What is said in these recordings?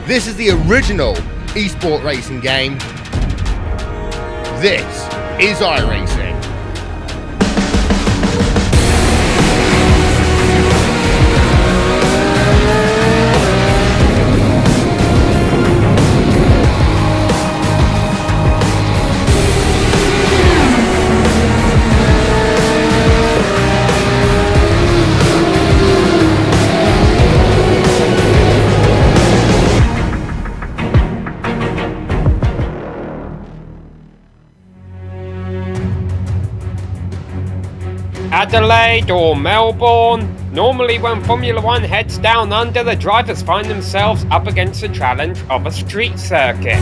This is the original esport racing game. This is iRacing. Adelaide or Melbourne. Normally when Formula 1 heads down under, the drivers find themselves up against the challenge of a street circuit.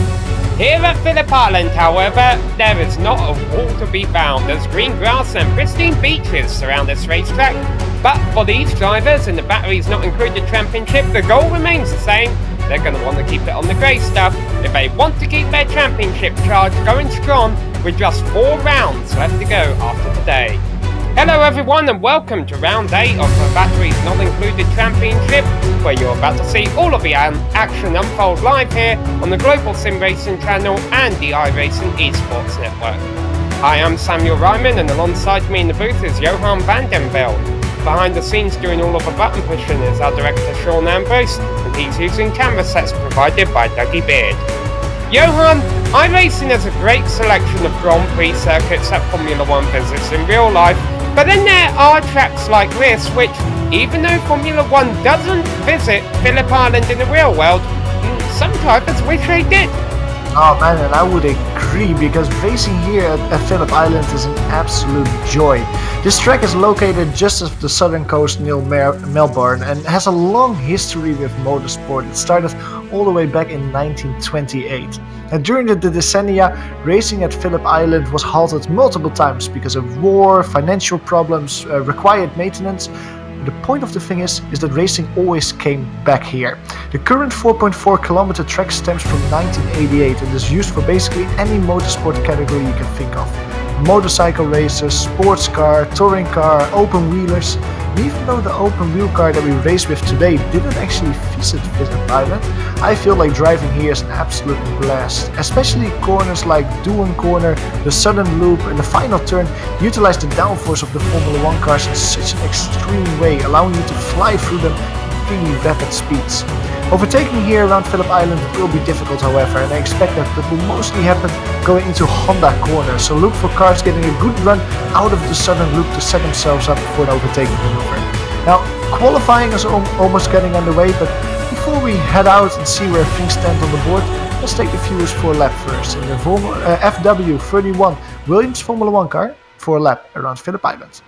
Here at Phillip Island, however, there is not a wall to be found. There's green grass and pristine beaches surround this racetrack. But for these drivers in the batteries not included championship, the goal remains the same. They're going to want to keep it on the grey stuff if they want to keep their championship charge going strong with just 4 rounds left to go after today. Hello everyone and welcome to round 8 of the Batteries Not Included Championship, where you're about to see all of the action unfold live here on the Global Sim Racing channel and the iRacing Esports Network. I am Samuel Ryman and alongside me in the booth is Johan van den Velde. Behind the scenes doing all of the button pushing is our director Sean Ambrose, and he's using camera sets provided by Dougie Beard. Johan, iRacing has a great selection of Grand Prix circuits that Formula 1 visits in real life, but then there are tracks like this which, even though Formula 1 doesn't visit Phillip Island in the real world, some drivers wish they did. Oh man, and I would agree, because racing here at Phillip Island is an absolute joy. This track is located just off the southern coast near Melbourne and has a long history with motorsport. It started all the way back in 1928. And during the decennia, racing at Phillip Island was halted multiple times because of war, financial problems, required maintenance. The point of the thing is that racing always came back here. The current 4.4 kilometer track stems from 1988 and is used for basically any motorsport category you can think of. Motorcycle races, sports car, touring car, open wheelers. And even though the open wheel car that we race with today didn't actually visit Phillip Island, I feel like driving here is an absolute blast. Especially corners like Doon Corner, the Southern Loop and the final turn utilize the downforce of the Formula 1 cars in such an extreme way, allowing you to fly through them at really rapid speeds. Overtaking here around Phillip Island will be difficult, however, and I expect that will mostly happen going into Honda Corner, so look for cars getting a good run out of the Southern Loop to set themselves up for an overtaking maneuver. Now, qualifying is almost getting underway, but before we head out and see where things stand on the board, let's take the viewers for a lap first in the FW31 Williams Formula 1 car for a lap around Phillip Island.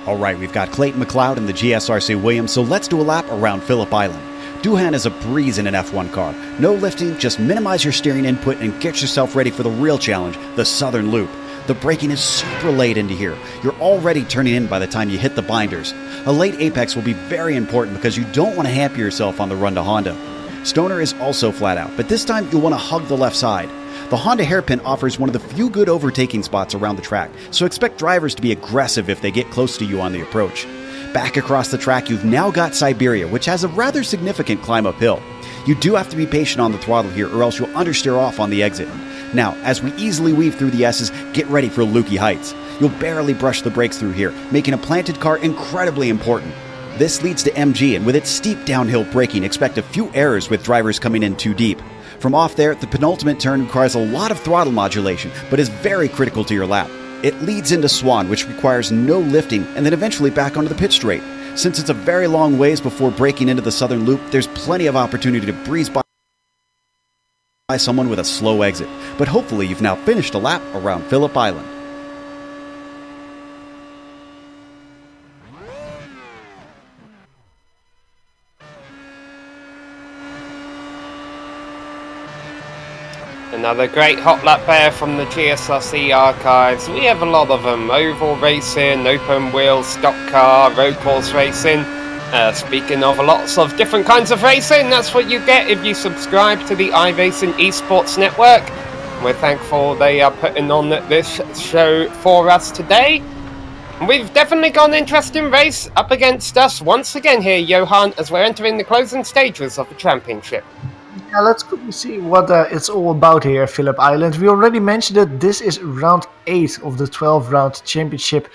Alright, we've got Clayton McLeod in the GSRC Williams, so let's do a lap around Phillip Island. Doohan is a breeze in an F1 car. No lifting, just minimize your steering input and get yourself ready for the real challenge, the Southern Loop. The braking is super late into here. You're already turning in by the time you hit the binders. A late apex will be very important because you don't want to hamper yourself on the run to Honda. Stoner is also flat out, but this time you'll want to hug the left side. The Honda hairpin offers one of the few good overtaking spots around the track, so expect drivers to be aggressive if they get close to you on the approach. Back across the track, you've now got Siberia, which has a rather significant climb uphill. You do have to be patient on the throttle here, or else you'll understeer off on the exit. Now, as we easily weave through the S's, get ready for Lukey Heights. You'll barely brush the brakes through here, making a planted car incredibly important. This leads to MG, and with its steep downhill braking, expect a few errors with drivers coming in too deep. From off there, the penultimate turn requires a lot of throttle modulation, but is very critical to your lap. It leads into Swan, which requires no lifting, and then eventually back onto the pit straight. Since it's a very long ways before breaking into the Southern Loop, there's plenty of opportunity to breeze by someone with a slow exit. But hopefully you've now finished a lap around Phillip Island. Another great hot lap there from the GSRC archives. We have a lot of them: oval racing, open wheel, stock car, road course racing. Speaking of lots of different kinds of racing, that's what you get if you subscribe to the iRacing Esports Network. We're thankful they are putting on this show for us today. We've definitely got an interesting race up against us once again here, Johan, as we're entering the closing stages of the championship. Yeah, let's quickly see what it's all about here at Phillip Island. We already mentioned it. This is round 8 of the 12-round championship.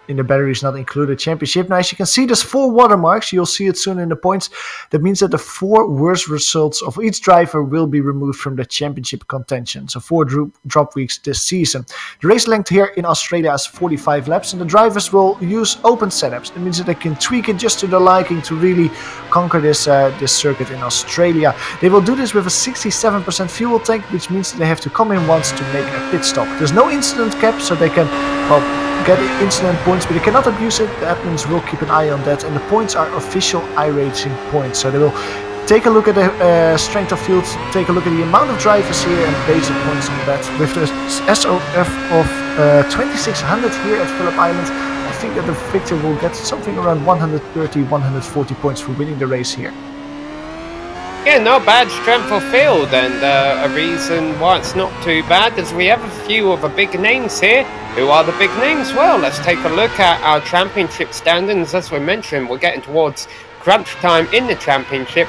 In the batteries not included championship. Now, as you can see, there's 4 watermarks. You'll see it soon in the points. That means that the 4 worst results of each driver will be removed from the championship contention. So 4 drop weeks this season. The race length here in Australia is 45 laps, and the drivers will use open setups. That means that they can tweak it just to their liking to really conquer this circuit in Australia. They will do this with a 67% fuel tank, which means that they have to come in once to make a pit stop. There's no incident cap, so they can, well, get incident points, but they cannot abuse it. The admins will keep an eye on that, and the points are official iRacing points. So they will take a look at the strength of field, take a look at the amount of drivers here, and base the points on that. With the SOF of 2600 here at Phillip Island, I think that the victor will get something around 130-140 points for winning the race here. Yeah, not bad strength of field, and a reason why it's not too bad is we have a few of the big names here. Who are the big names? Well, let's take a look at our championship standings. As we mentioned, we're getting towards crunch time in the championship.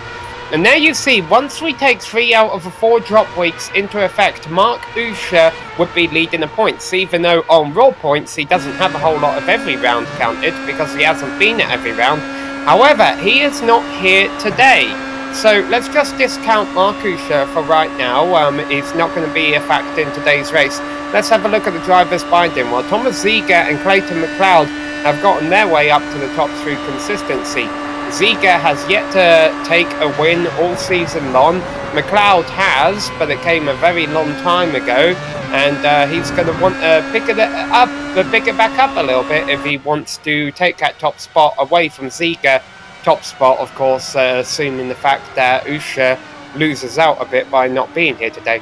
And there you see, once we take 3 out of the 4 drop weeks into effect, Mark Usher would be leading the points, even though on raw points he doesn't have a whole lot of every round counted because he hasn't been at every round. However, he is not here today. So let's just discount Mark Usher for right now. He's not going to be a factor in today's race. Let's have a look at the drivers behind him. Well, Thomas Ziegler and Clayton McLeod have gotten their way up to the top through consistency. Ziegler has yet to take a win all season long. McLeod has, but it came a very long time ago, and he's going to want to pick it back up a little bit if he wants to take that top spot away from Ziegler. Top spot, of course, assuming the fact that Usher loses out a bit by not being here today.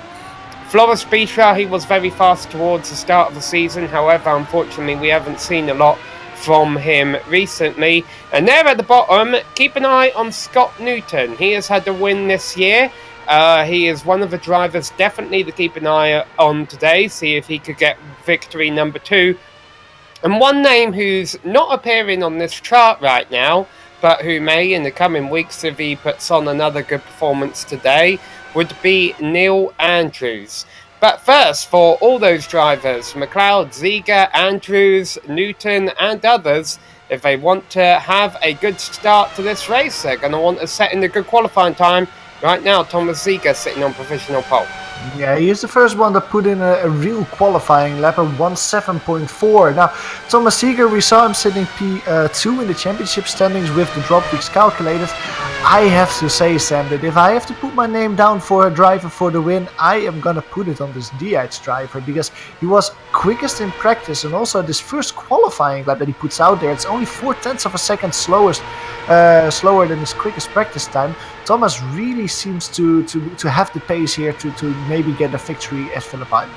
Floris Bisha, he was very fast towards the start of the season. However, unfortunately, we haven't seen a lot from him recently. And there at the bottom, keep an eye on Scott Newton. He has had a win this year. He is one of the drivers definitely to keep an eye on today. See if he could get victory number 2. And one name who's not appearing on this chart right now, but who may in the coming weeks if he puts on another good performance today, would be Neil Andrews. But first, for all those drivers, McLeod, Ziegler, Andrews, Newton and others, if they want to have a good start to this race, they're going to want to set in a good qualifying time. Right now, Thomas Ziegler sitting on provisional pole. Yeah, he is the first one that put in a real qualifying lap of 1:7.4. Now, Thomas Ziegler, we saw him sitting P2 in the championship standings with the drop weeks calculated. I have to say, Sam, that if I have to put my name down for a driver for the win, I am gonna put it on this Dietz driver, because he was quickest in practice, and also this first qualifying lap that he puts out there, it's only 0.4 of a second slower than his quickest practice time. Thomas really seems to have the pace here to maybe get a victory at Phillip Island.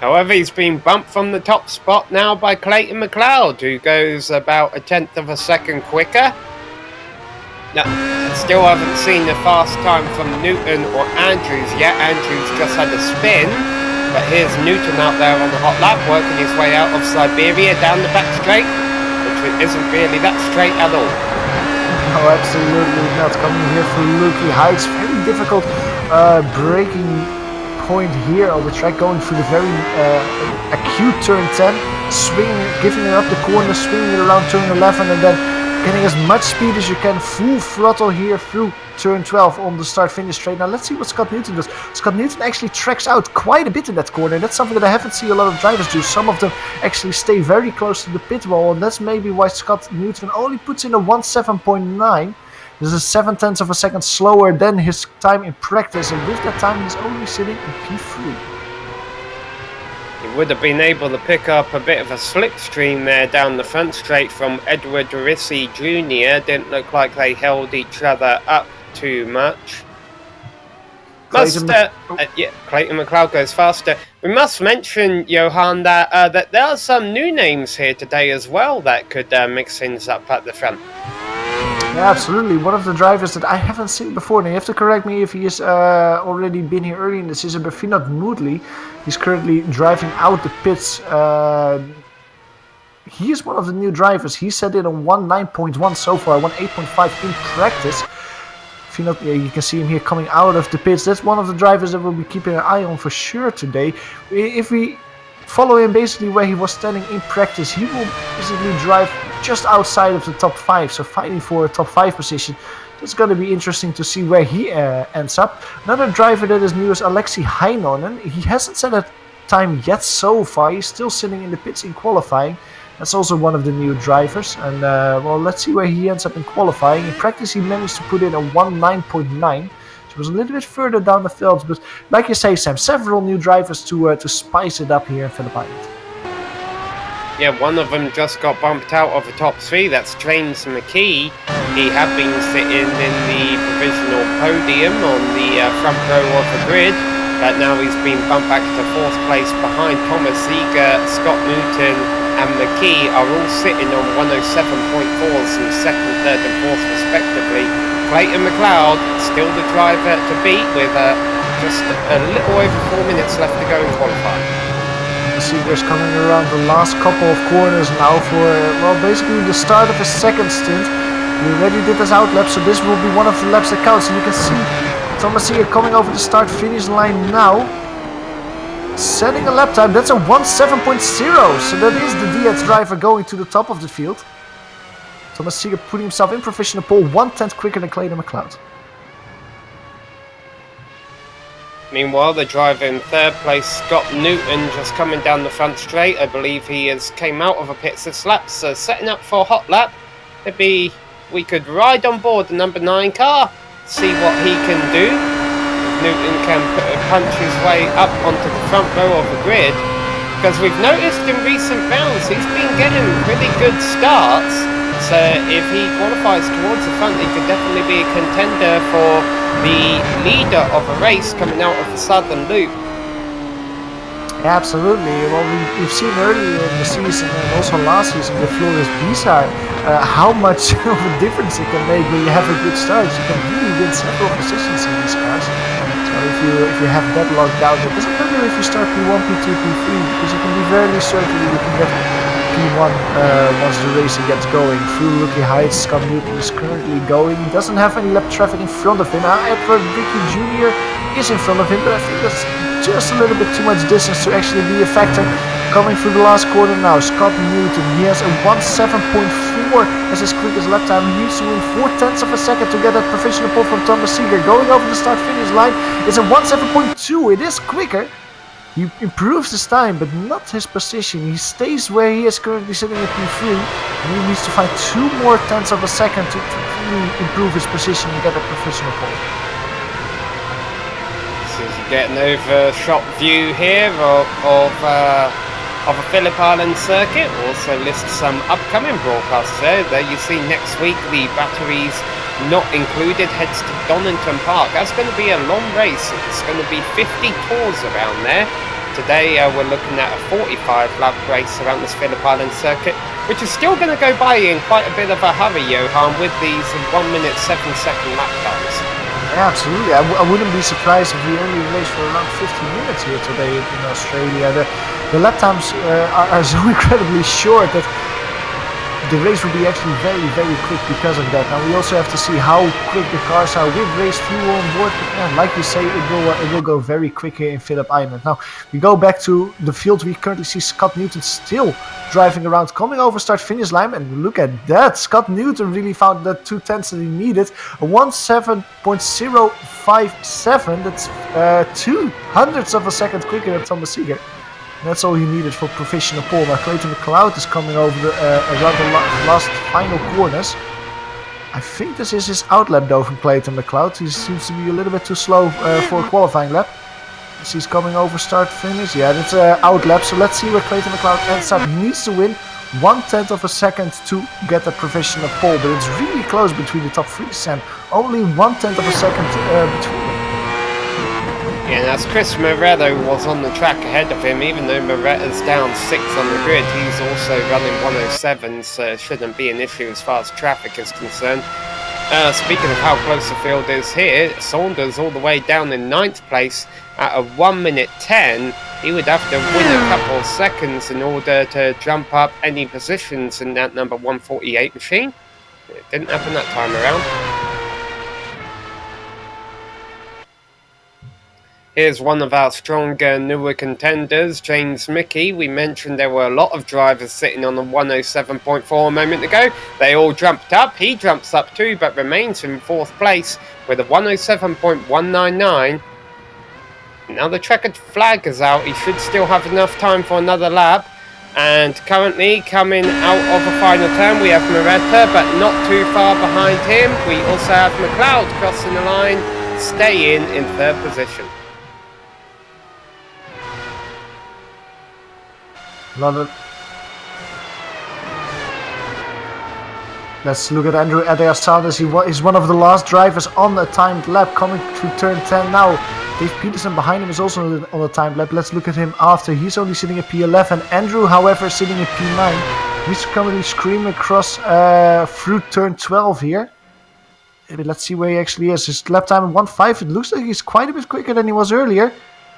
However, he's been bumped from the top spot now by Clayton McLeod, who goes about 1/10 of a second quicker. No, still haven't seen a fast time from Newton or Andrews yet. Andrews just had a spin, but here's Newton out there on the hot lap, working his way out of Siberia down the back straight, which isn't really that straight at all. No, absolutely not. Coming here for Lukey Heights, very difficult braking point here on the track, going through the very acute turn 10, swinging, giving it up the corner, swinging it around turn 11, and then getting as much speed as you can, full throttle here through turn 12 on the start-finish straight. Now let's see what Scott Newton does. Scott Newton actually tracks out quite a bit in that corner. That's something that I haven't seen a lot of drivers do. Some of them actually stay very close to the pit wall, and that's maybe why Scott Newton only puts in a 1:7.9. This is 0.7 of a second slower than his time in practice, and with that time he's only sitting in P3. He would have been able to pick up a bit of a slipstream there down the front straight from Edward Rissy Jr. Didn't look like they held each other up too much. Clayton McLeod goes faster. We must mention, Johan, that that there are some new names here today as well that could mix things up at the front. Yeah, absolutely. One of the drivers that I haven't seen before. Now you have to correct me if he has already been here early in the season, but Vinod Moodley, he's currently driving out the pits. He is one of the new drivers. He set in a 1.9.1 so far, 1.8.5 in practice. Vinod, you can see him here coming out of the pits. That's one of the drivers that we'll be keeping an eye on for sure today. If we follow him basically where he was standing in practice, he will basically drive just outside of the top 5, so fighting for a top 5 position. It's going to be interesting to see where he ends up. Another driver that is new is Alexi Heinonen. He hasn't set a time yet so far. He's still sitting in the pits in qualifying. That's also one of the new drivers. And well, let's see where he ends up in qualifying. In practice, he managed to put in a 1.9.9. It was a little bit further down the field, but like you say, Sam, several new drivers to spice it up here in Phillip Island. Yeah, one of them just got bumped out of the top 3. That's James McKee. He had been sitting in the provisional podium on the front row of the grid, but now he's been bumped back to 4th place behind Thomas Ziegler. Scott Newton and McKee are all sitting on 107.4s in 2nd, 3rd and 4th respectively. Clayton McLeod still the driver to beat with just a little over 4 minutes left to go in qualifying. Ziegler's coming around the last couple of corners now for, well, basically the start of his 2nd stint. We already did this out lap, so this will be one of the laps that counts. And you can see Thomas Ziegler coming over the start-finish line now. Setting a lap time, that's a 1.7.0, so that is the DX driver going to the top of the field. Thomas Ziegler putting himself in professional pole, 1/10 quicker than Clayton McLeod. Meanwhile, the driver in 3rd place, Scott Newton, just coming down the front straight. I believe he came out of a pits this lap, so setting up for a hot lap. Maybe we could ride on board the number 9 car, see what he can do. Newton can punch his way up onto the front row of the grid, because we've noticed in recent rounds he's been getting really good starts. So if he qualifies towards the front, he could definitely be a contender for the leader of a race coming out of the southern loop. Yeah, absolutely. Well, we've seen earlier in the season and also last season with Floris Bizar how much of a difference it can make when you have a good start. You can really win several positions in these cars. So if you have that locked down, it doesn't matter if you start P1, P2, P3, because you can be fairly certain you can get P1 once the racing gets going. Through Rookie Heights, Scott Newton is currently going. He doesn't have any lap traffic in front of him. Edward Ricky Jr. is in front of him, but I think that's just a little bit too much distance to actually be a factor. Coming through the last corner now, Scott Newton, he has a 1.7.4 as his quickest lap time. He needs to win 0.4 of a second to get that professional pole from Thomas Ziegler. Going over the start-finish line is a 1.7.2. It is quicker. He improves his time, but not his position. He stays where he is currently sitting at P3, and he needs to find 2 more tenths of a second to really improve his position and get a professional pole. So you get an overshot view here of a Phillip Island circuit. Also lists some upcoming broadcasts there. There you see next week the batteries not included heads to Donington Park. That's going to be a long race. It's going to be 50 tours around there. Today we're looking at a 45 lap race around this Phillip Island circuit, which is still going to go by in quite a bit of a hurry, Johan, with these 1 minute 7 second lap times. Yeah, absolutely. I wouldn't be surprised if we only race for around 15 minutes here today in Australia. The lap times are so incredibly short that the race will be actually very, very quick because of that. Now we also have to see how quick the cars are with race fuel on board. But yeah, like you say, it will go very quick here in Phillip Island. Now we go back to the field. We currently see Scott Newton still driving around, coming over start-finish line, and look at that. Scott Newton really found the 2 tenths that he needed. A 1.7.057. That's 0.02 of a second quicker than Thomas Ziegler. That's all he needed for professional pole. Now Clayton McLeod is coming over around the last final corners. I think this is his outlap though from Clayton McLeod. He seems to be a little bit too slow for a qualifying lap. As he's coming over start finish. Yeah, that's an outlap. So let's see where Clayton McLeod ends up. He needs to win 1/10 of a second to get the professional pole. But it's really close between the top 3, Sam. Only 1/10 of a second between them. Yeah, and as Chris Moretto was on the track ahead of him, even though Moretto's down 6 on the grid, he's also running 107, so it shouldn't be an issue as far as traffic is concerned. Speaking of how close the field is here, Saunders all the way down in 9th place at a 1:10. He would have to win a couple of seconds in order to jump up any positions in that number 148 machine. It didn't happen that time around. Here's one of our stronger, newer contenders, James Mickey. We mentioned there were a lot of drivers sitting on the 107.4 a moment ago. They all jumped up. He jumps up too, but remains in 4th place with a 107.199. Now the checkered flag is out. He should still have enough time for another lap. And currently coming out of a final turn, we have Moretta, but not too far behind him. We also have McLeod crossing the line, staying in 3rd position. Let's look at Andrew Saunders. He's one of the last drivers on a timed lap coming through turn 10 now. Dave Peterson behind him is also on a timed lap. Let's look at him after. He's only sitting at P11. Andrew, however, is sitting at P9. He's currently screaming across through turn 12 here. Let's see where he actually is. His lap time at 1.5. It looks like he's quite a bit quicker than he was earlier.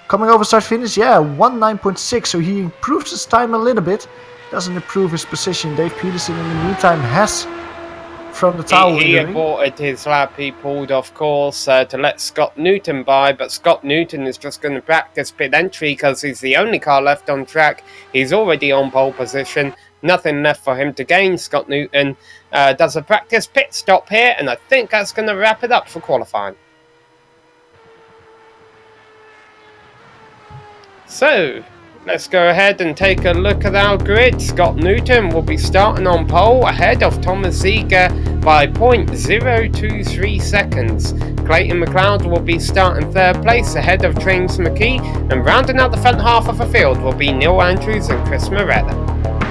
Coming over start finish, yeah, 1.9.6, so he improves his time a little bit. Doesn't improve his position. Dave Peterson in the meantime has from the tower. He aborted his lap. He pulled off course to let Scott Newton by, but Scott Newton is just going to practice pit entry because he's the only car left on track. He's already on pole position. Nothing left for him to gain. Scott Newton does a practice pit stop here, and I think that's going to wrap it up for qualifying. So, let's go ahead and take a look at our grid. Scott Newton will be starting on pole ahead of Thomas Ziegler by 0.023 seconds. Clayton McLeod will be starting 3rd place ahead of James McKee, and rounding out the front half of the field will be Neil Andrews and Chris Moretta.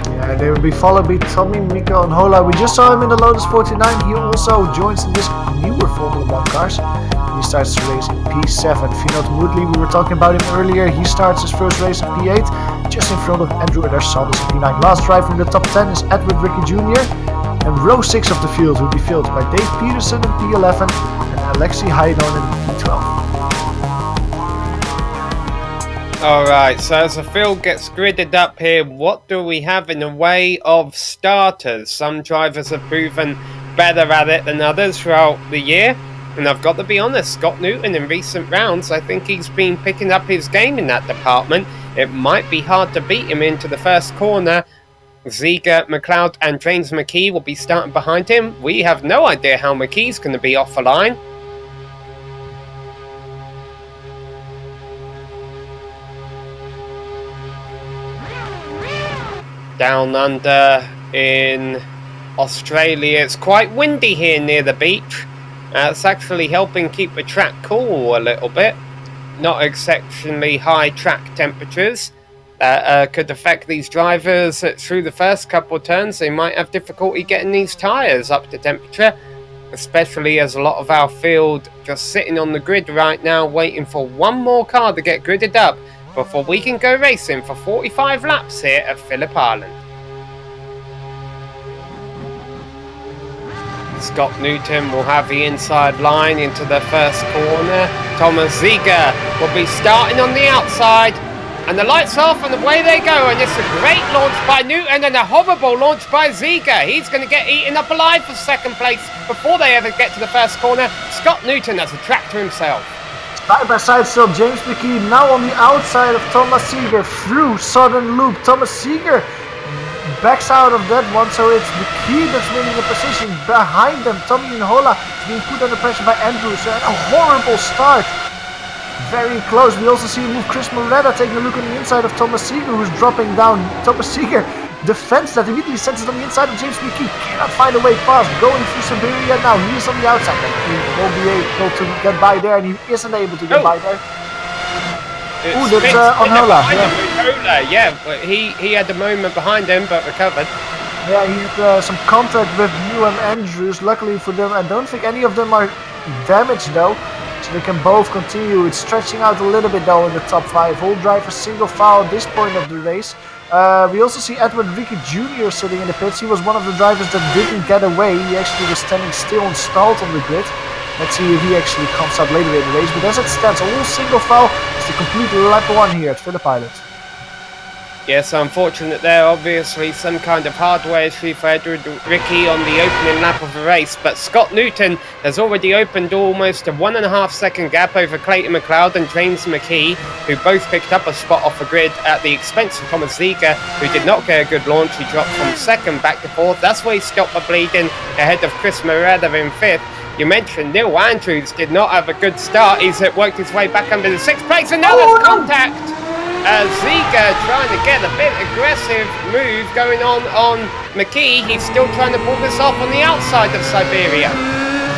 Yeah, they will be followed by Tommy, Mika and Hola. We just saw him in the Lotus 49. He also joins in this newer Formula 1 cars. He starts the race in P7. Vinod Moodley, we were talking about him earlier. He starts his first race in P8, just in front of Andrew Saunders in P9. Last driver in the top 10 is Edward Ricky Jr. And row 6 of the field will be filled by Dave Peterson in P11 and Alexei Haidon in P12. Alright, so as the field gets gridded up here, what do we have in the way of starters? Some drivers have proven better at it than others throughout the year. And I've got to be honest, Scott Newton in recent rounds, I think he's been picking up his game in that department. It might be hard to beat him into the first corner. Ziegler, McLeod and James McKee will be starting behind him. We have no idea how McKee's going to be off the line. Down under in Australia, it's quite windy here near the beach. It's actually helping keep the track cool a little bit. Not exceptionally high track temperatures. Could affect these drivers through the first couple of turns. They might have difficulty getting these tyres up to temperature, especially as a lot of our field just sitting on the grid right now waiting for one more car to get gridded up before we can go racing for 45 laps here at Phillip Island. Scott Newton will have the inside line into the first corner. Thomas Ziegler will be starting on the outside. And the lights off and away they go. And it's a great launch by Newton and a horrible launch by Ziegler. He's going to get eaten up alive for 2nd place before they ever get to the first corner. Scott Newton has a track to himself. Side by side still, James McKee now on the outside of Thomas Ziegler through Southern Loop. Thomas Ziegler backs out of that one, so it's McKee that's winning the position. Behind them, Tommy Nhola being put under pressure by Andrews. And a horrible start. Very close. We also see move Chris Moretta taking a look on the inside of Thomas Ziegler, who's dropping down. Thomas Ziegler defends that, immediately sends it on the inside of James McKee. Cannot find a way past. Going through Siberia now. He is on the outside. And he won't be able to get by there, and he isn't able to get by there. Oh, that's on Hola. Yeah, but he had a moment behind him, but recovered. Yeah, he had some contact with New and Andrews. Luckily for them, I don't think any of them are damaged though. So they can both continue. It's stretching out a little bit though in the top 5. All drivers single file at this point of the race. We also see Edward Ricky Jr. sitting in the pits. He was one of the drivers that didn't get away. He actually was standing still and stalled on the grid. Let's see if he actually comes up later in the race. But as it stands, all single file is the complete lap 1 here at Phillip Island. Yes, unfortunate there. Obviously, some kind of hardware issue for Edward Ricky on the opening lap of the race. But Scott Newton has already opened almost a 1.5 second gap over Clayton McLeod and James McKee, who both picked up a spot off the grid at the expense of Thomas Ziegler, who did not get a good launch. He dropped from 2nd back to 4th. That's where he stopped the bleeding ahead of Chris Moretta in 5th. You mentioned Neil Andrews did not have a good start. He's worked his way back under the 6th place, and now there's contact. Ziegler trying to get a bit aggressive move going on McKee. He's still trying to pull this off on the outside of Siberia.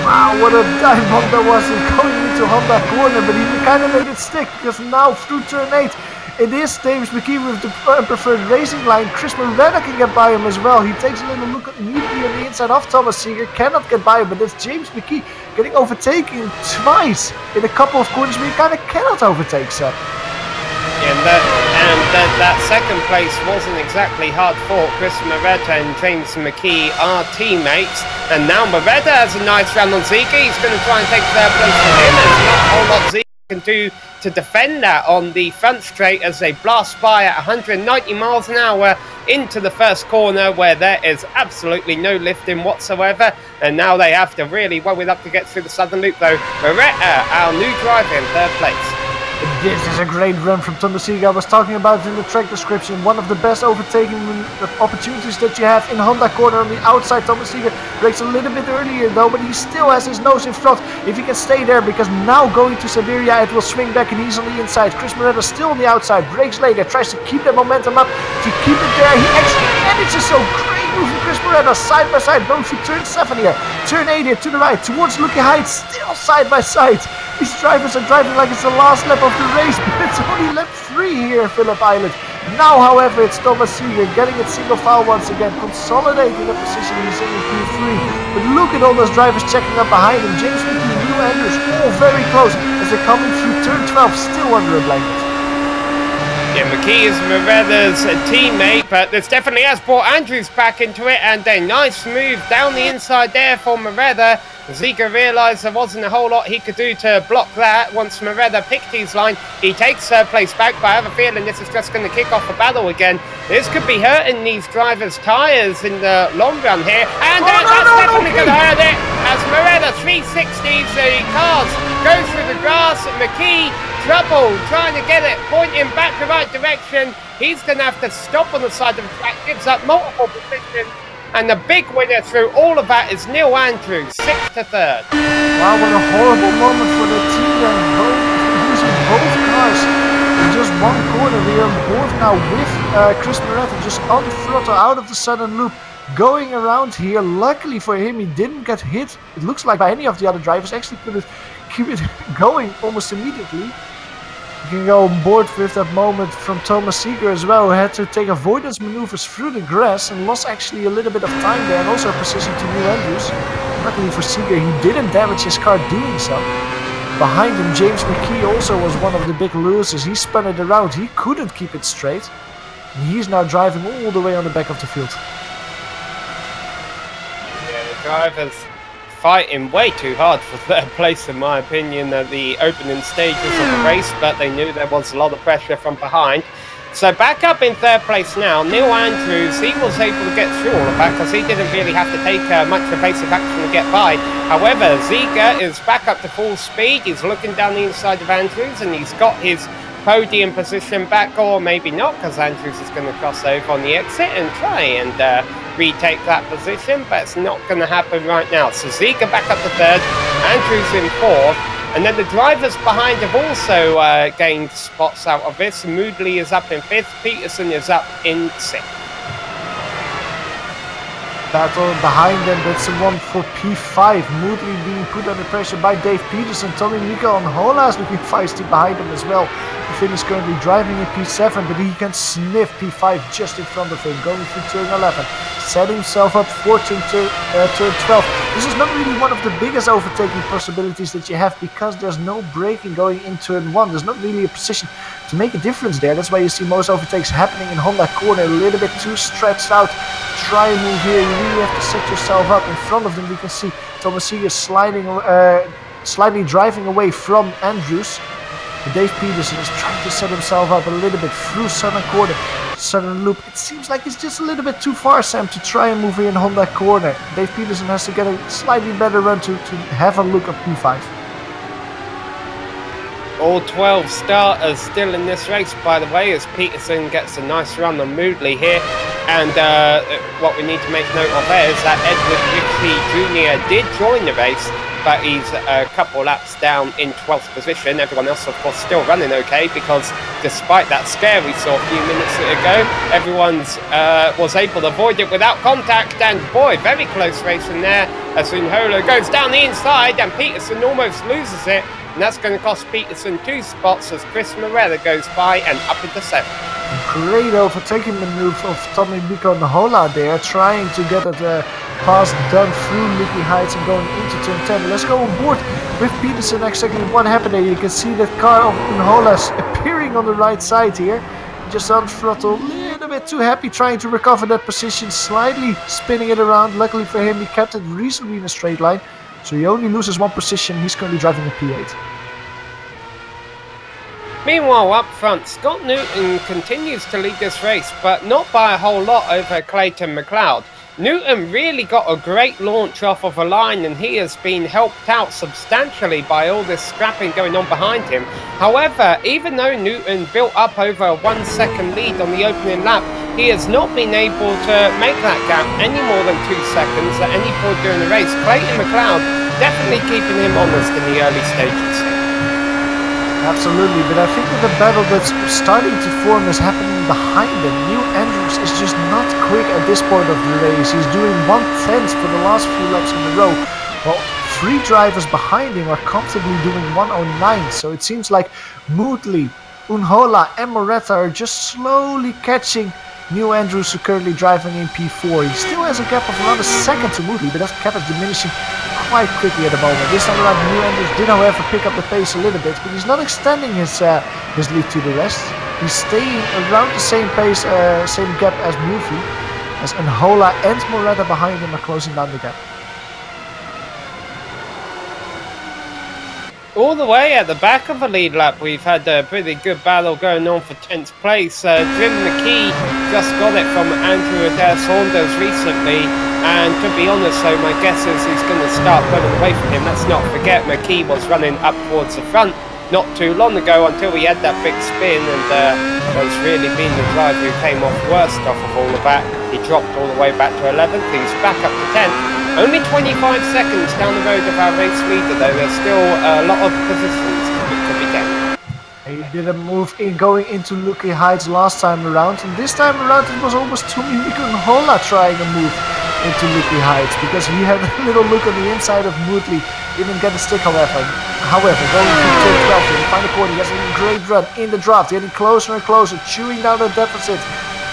Wow, what a dive bomb that was going into Honda corner, but he kind of made it stick because now through turn 8, it is James McKee with the preferred racing line. Chris Moretta can get by him as well. He takes a little look immediately on the inside of Thomas Ziegler, cannot get by him, but it's James McKee getting overtaken twice in a couple of corners where he kind of cannot overtake Seb. And that 2nd place wasn't exactly hard fought. Chris Moretta and James McKee are teammates, and now Moretta has a nice round on Ziegler. He's going to try and take 3rd place from him. There's not a whole lot Ziegler can do to defend that on the front straight as they blast by at 190 miles an hour into the 1st corner, where there is absolutely no lifting whatsoever, and now they have to really well it up to get through the southern loop though. Moretta, our new driver, in 3rd place. This is a great run from Thomas Ziegler. I was talking about it in the track description. One of the best overtaking opportunities that you have in Honda corner on the outside. Thomas Ziegler breaks a little bit earlier though, but he still has his nose in front. If he can stay there, because now going to Siberia, it will swing back and he's on the inside. Chris Moretta still on the outside, breaks later, tries to keep that momentum up, to keep it there. He actually manages, so great move from Chris Moretta, side by side, going through turn 7 here. Turn 8 here to the right, towards Lucky Heights, still side by side. These drivers are driving like it's the last lap of the race, but it's only lap 3 here at Phillip Island. Now, however, it's Thomas Ziegler getting it single file once again, consolidating the position he's in Q3. But look at all those drivers checking up behind him. James McKee, Neil Andrews, all very close as they're coming through turn 12, still under a blanket. Yeah, McKee is Moretta's teammate, but this definitely has brought Andrews back into it, and a nice move down the inside there for Moretta. Ziegler realised there wasn't a whole lot he could do to block that. Once Moretta picked his line, he takes 3rd place back, but I have a feeling this is just going to kick off the battle again. This could be hurting these drivers' tyres in the long run here, and that's definitely going to hurt it, as Moretta 360s the cars, goes through the grass. McKee, trouble trying to get it pointing back the right direction. He's going to have to stop on the side of the track, gives up multiple positions. And the big winner through all of that is Neil Andrews, 6th to 3rd. Wow, what a horrible moment for the team there. Losing both cars in just one corner. We are both now with Chris Moretta just on the throttle out of the southern loop, going around here. Luckily for him, he didn't get hit, it looks like, by any of the other drivers. Actually could keep it going almost immediately. You can go on board with that moment from Thomas Ziegler as well, who had to take avoidance maneuvers through the grass and lost actually a little bit of time there, and also a position to Neil Andrews. Luckily for Ziegler, he didn't damage his car doing so. Behind him, James McKee also was one of the big losers. He spun it around, he couldn't keep it straight. And he's now driving all the way on the back of the field. Yeah, the drivers fighting way too hard for 3rd place, in my opinion, at the opening stages of the race, but they knew there was a lot of pressure from behind. So back up in 3rd place now, Neil Andrews. He was able to get through all of that because he didn't really have to take much evasive action to get by. However, Ziegler is back up to full speed. He's looking down the inside of Andrews, and he's got his podium position back, or maybe not, because Andrews is going to cross over on the exit and try and retake that position, but it's not going to happen right now. So Ziegler back up to 3rd, Andrews in 4th, and then the drivers behind have also gained spots out of this. Moodley is up in 5th, Peterson is up in 6th. Battle behind them, that's the one for P5. Moodley being put under pressure by Dave Peterson. Tommy Mika on Hola is looking feisty behind him as well. Finn is currently driving in P7, but he can sniff P5 just in front of him, going through turn 11. Set himself up for turn 12. This is not really one of the biggest overtaking possibilities that you have because there's no braking going in turn 1. There's not really a position to make a difference there. That's why you see most overtakes happening in Honda corner, a little bit too stretched out. Try and move here. You really have to set yourself up. In front of them we can see Thomas slightly driving away from Andrews. But Dave Peterson is trying to set himself up a little bit through southern corner, southern loop. It seems like it's just a little bit too far, Sam, to try and move in Honda corner. Dave Peterson has to get a slightly better run to have a look at P5. All 12 starters still in this race, by the way, as Peterson gets a nice run on Moodley here. And what we need to make note of there is that Edward Ritchie Jr. did join the race, but he's a couple laps down in 12th position. Everyone else, of course, still running okay, because despite that scare we saw a few minutes ago, everyone was able to avoid it without contact. And boy, very close racing there as Unhola goes down the inside and Peterson almost loses it. And that's going to cost Peterson 2 spots as Chris Morella goes by and up into 7th. Great overtaking maneuver of Tommy Biconhola there, trying to get it pass done through Licky Heights and going into turn 10. Let's go on board with Peterson. Exactly what happened there. You can see that car of Unhola's appearing on the right side here. Just on throttle, a little bit too happy trying to recover that position, slightly spinning it around. Luckily for him, he kept it reasonably in a straight line. So he only loses 1 position. He's currently driving a P8. Meanwhile, up front, Scott Newton continues to lead this race, but not by a whole lot over Clayton McLeod. Newton really got a great launch off of a line, and he has been helped out substantially by all this scrapping going on behind him. However, even though Newton built up over a 1 second lead on the opening lap, he has not been able to make that gap any more than 2 seconds at any point during the race. Clayton McLeod definitely keeping him honest in the early stages. Absolutely, but I think that the battle that's starting to form is happening behind him. New Andrews is just not quick at this point of the race. He's doing 1/10 for the last few laps in a row, while 3 drivers behind him are comfortably doing 1:09. So it seems like Moodley, Unhola and Moretta are just slowly catching New Andrews, who currently driving in P4. He still has a gap of around a second to Moodley, but that gap is diminishing quite quickly at the moment. This time around, New Andrews did, however, pick up the pace a little bit, but he's not extending his lead to the rest. He's staying around the same pace, same gap as Moodley, as Unhola and Moretta behind him are closing down the gap. All the way at the back of the lead lap, we've had a pretty good battle going on for 10th place. Jim McKee just got it from Andrew Adair Saunders recently, and to be honest, so my guess is he's going to start running away from him. Let's not forget, McKee was running up towards the front not too long ago until he had that big spin, and has really been the driver who came off worst off of all of that. He dropped all the way back to 11th, he's back up to 10th. Only 25 seconds down the road of our race leader, though. There's still a lot of positions to be gained. He did a move in going into Licky Heights last time around, and this time around it was almost Tommy Biconhola trying a move into Licky Heights, because he had a little look on the inside of Moodley. Didn't get a stick, however. Going to turn 12 in the final corner, he has a great run in the draft, getting closer and closer, chewing down the deficit.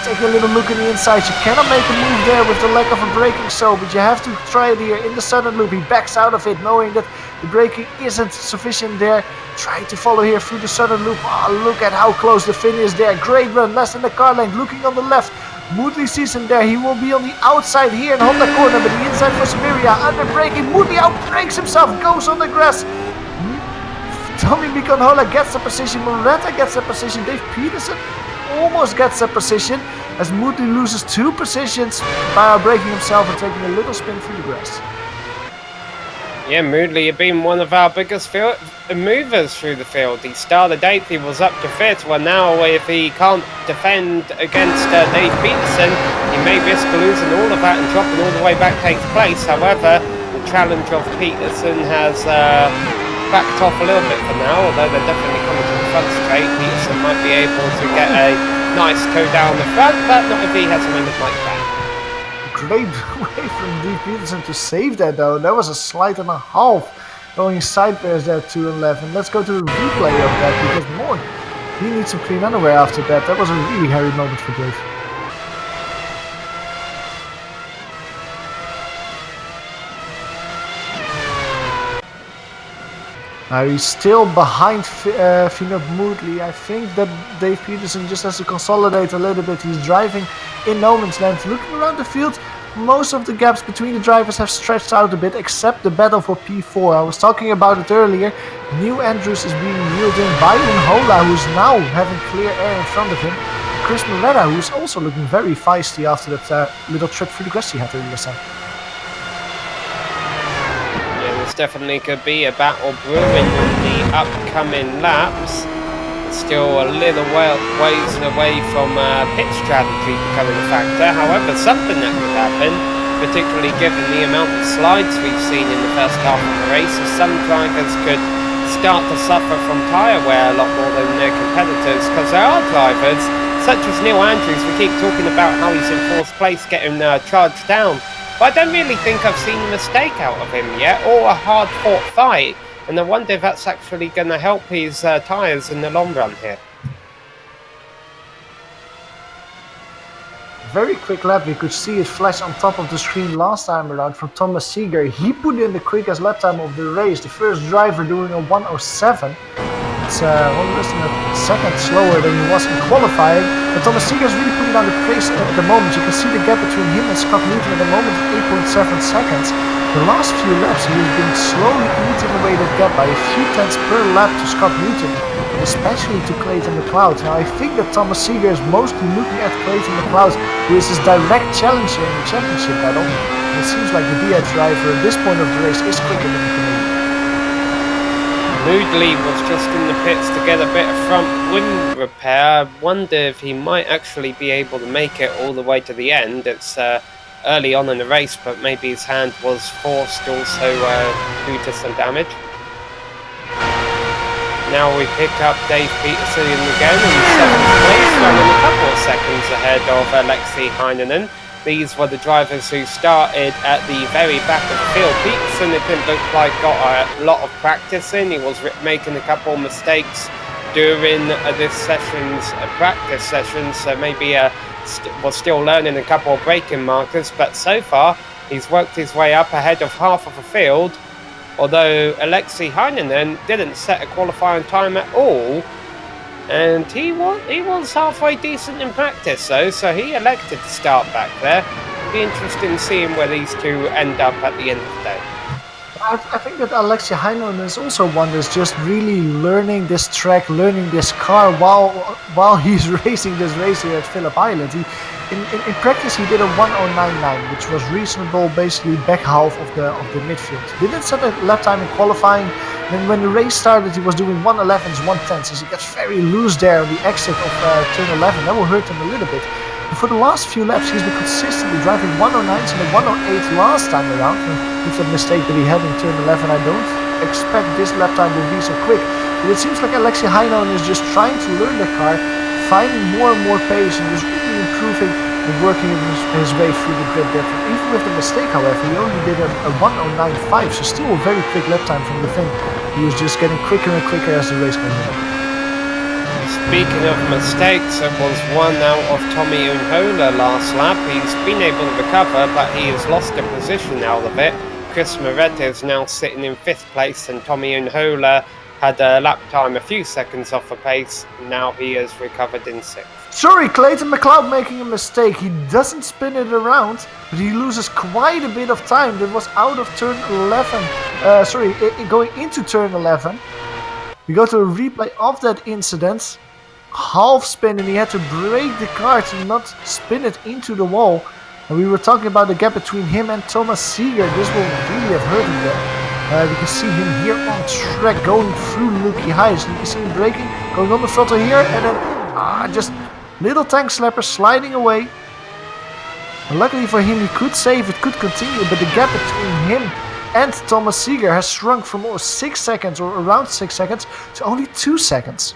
Take a little look in the inside. You cannot make a move there with the lack of a braking show, but you have to try it here in the southern loop. He backs out of it, knowing that the braking isn't sufficient there. Trying to follow here through the southern loop. Oh, look at how close the fin is there. Great run, less than the car length. Looking on the left, Moodley sees him there. He will be on the outside here in Honda corner, but the inside for Siberia. Under braking, Moodley outbrakes himself, goes on the grass. Tommy Biconhola gets the position. Moretta gets the position. Dave Peterson almost gets a position as Moodley loses 2 positions by braking himself and taking a little spin through the grass. Yeah, Moodley had been one of our biggest movers through the field. He started 8th, he was up to 5th. Well, now if he can't defend against Dave Peterson, he may risk losing all of that and dropping all the way back to 8th place. However, the challenge of Peterson has backed off a little bit for now, although they're definitely coming to the front straight. Peterson might be able to get a nice toe down the front, but not if he has a moment like that. Great way from Dave Peterson to save that, though. That was a slide and a half going sideways there to 11. Let's go to the replay of that, because more, he needs some clean underwear after that. That was a really hairy moment for Dave. He's still behind Phillip Moodley. I think that Dave Peterson just has to consolidate a little bit. He's driving in no man's land. Looking around the field, most of the gaps between the drivers have stretched out a bit, except the battle for P4. I was talking about it earlier. New Andrews is being reeled in by Unhola, who's now having clear air in front of him. Chris Moretta, who's also looking very feisty after that little trip through the grass he had earlier. Definitely could be a battle brewing in the upcoming laps. It's still a little ways away from pit strategy becoming a factor. However, something that could happen, particularly given the amount of slides we've seen in the first half of the race, is some drivers could start to suffer from tyre wear a lot more than their competitors, because there are drivers such as Neil Andrews. We keep talking about how he's in 4th place getting charged down. But I don't really think I've seen a mistake out of him yet, or a hard-fought fight, and I wonder if that's actually going to help his tyres in the long run here. Very quick lap, we could see it flash on top of the screen last time around from Thomas Seeger. He put in the quickest lap time of the race, the first driver doing a 1:07. It's almost a second slower than he was in qualifying. But Thomas Seeger is really putting on the pace at the moment. You can see the gap between him and Scott Newton at the moment is 8.7 seconds. The last few laps he has been slowly eating away that gap by a few tenths per lap to Scott Newton, especially to Clayton McLeod. Now I think that Thomas Seeger is mostly looking at Clayton McLeod, who is his direct challenger in the championship battle. And it seems like the D8 driver at this point of the race is quicker than the Canadian. Moodley was just in the pits to get a bit of front wing repair. I wonder if he might actually be able to make it all the way to the end. It's early on in the race, but maybe his hand was forced also due to some damage. Now we pick up Dave Peterson again in 7th place, running a couple of seconds ahead of Alexei Heinonen. These were the drivers who started at the very back of the field. Peterson, it didn't look like, got a lot of practice in. He was making a couple of mistakes during this session's practice session, so maybe was still learning a couple of braking markers. But so far, he's worked his way up ahead of half of the field. Although Alexei Heinonen didn't set a qualifying time at all. And he was halfway decent in practice though, so he elected to start back there. It'll be interesting to see where these two end up at the end of the day. I think that Alexei Heinonen is also one that's just really learning this track, learning this car while he's racing this race here at Phillip Island. In practice he did a 1:09.9, which was reasonable, basically back half of the midfield. He didn't set a lap time in qualifying. Then when the race started he was doing 1:11s, 1:10s, so he gets very loose there on the exit of turn 11. That will hurt him a little bit. But for the last few laps he's been consistently driving 1:09s and a 1:08 last time around. With that mistake that he had in turn 11, I don't expect this lap time will be so quick. But it seems like Alexei Heinonen is just trying to learn the car, finding more and more pace and just really improving and working his way through the grid there. Even with the mistake, however, he only did a 1:09.5, so still a very quick lap time from the thing. He was just getting quicker and quicker as the race went on. Speaking of mistakes, it was one out of Tommy Unhola last lap. He's been able to recover, but he has lost a position out of it. Chris Moretta is now sitting in 5th place, and Tommy Unhola had a lap time a few seconds off the pace. Now he has recovered in 6th. Sorry, Clayton McLeod making a mistake. He doesn't spin it around, but he loses quite a bit of time. That was out of turn 11. Going into turn 11. We go to a replay of that incident. Half spin, and he had to brake the car to not spin it into the wall. And we were talking about the gap between him and Thomas Seeger. This will really have hurt him there. We can see him here on track going through Lukey Highs. You can see him braking, going on the throttle here, and then just little tank slapper sliding away. And luckily for him, he could save it, could continue, but the gap between him and Thomas Seeger has shrunk from 6 seconds or around 6 seconds to only 2 seconds.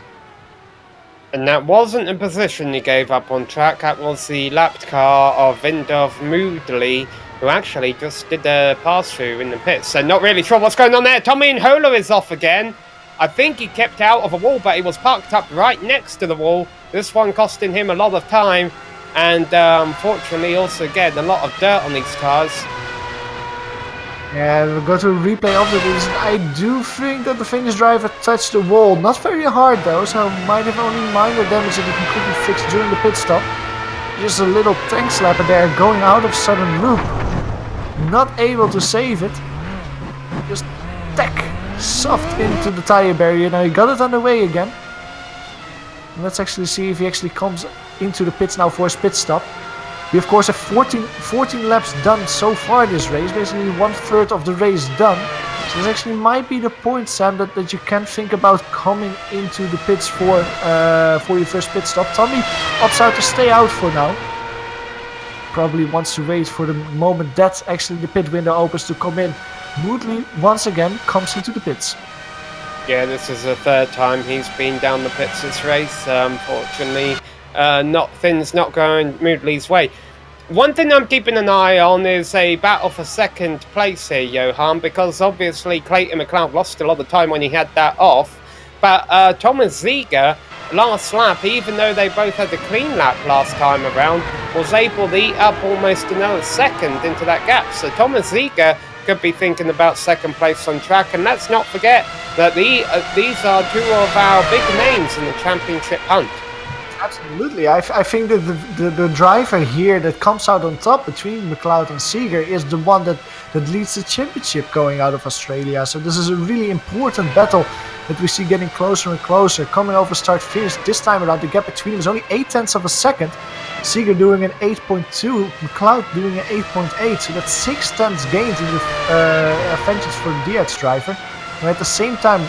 And that wasn't a position he gave up on track. That was the lapped car of Vindov Moodley, who actually just did the pass-through in the pits. So not really sure what's going on there. Tommy Unhola is off again. I think he kept out of a wall, but he was parked up right next to the wall. This one costing him a lot of time. And unfortunately also, again, a lot of dirt on these cars. Yeah, we'll go to a replay of it. I do think that the Finnish driver touched the wall. Not very hard though, so might have only minor damage that he can quickly fix during the pit stop. Just a little tank slapper there going out of sudden loop. Not able to save it. Just tack soft into the tire barrier. Now he got it underway again. Let's actually see if he actually comes into the pits now for his pit stop. We of course have 14 laps done so far this race, basically 1/3 of the race done. So this actually might be the point, Sam, that you can think about coming into the pits for your first pit stop. Tommy opts out to stay out for now. Probably wants to wait for the moment that actually the pit window opens to come in. Moodley once again comes into the pits. Yeah, this is the third time he's been down the pits this race. Unfortunately, things not going Moodley's way. One thing I'm keeping an eye on is a battle for second place here, Johan, because obviously Clayton McLeod lost a lot of time when he had that off. But Thomas Ziegler, last lap, even though they both had a clean lap last time around, was able to eat up almost another second into that gap. So Thomas Ziegler could be thinking about second place on track. And let's not forget that these are two of our big names in the championship hunt. Absolutely. I think that the driver here that comes out on top between McLeod and Seeger is the one that leads the championship going out of Australia. So this is a really important battle that we see getting closer and closer. Coming over start finish this time around, the gap between them is only 0.8 of a second. Seeger doing an 8.2, McLeod doing an 8.8. So that's 6 tenths gained in the advantage for the DH driver. And at the same time,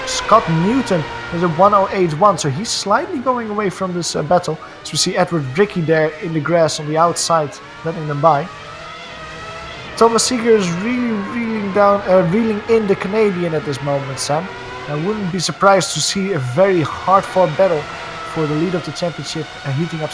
Scott Newton is a 1:08.1, so he's slightly going away from this battle. So we see Edward Rickey there in the grass on the outside, letting them by. Thomas Seeger is really reeling in the Canadian at this moment, Sam. I wouldn't be surprised to see a very hard-fought battle for the lead of the championship heating up.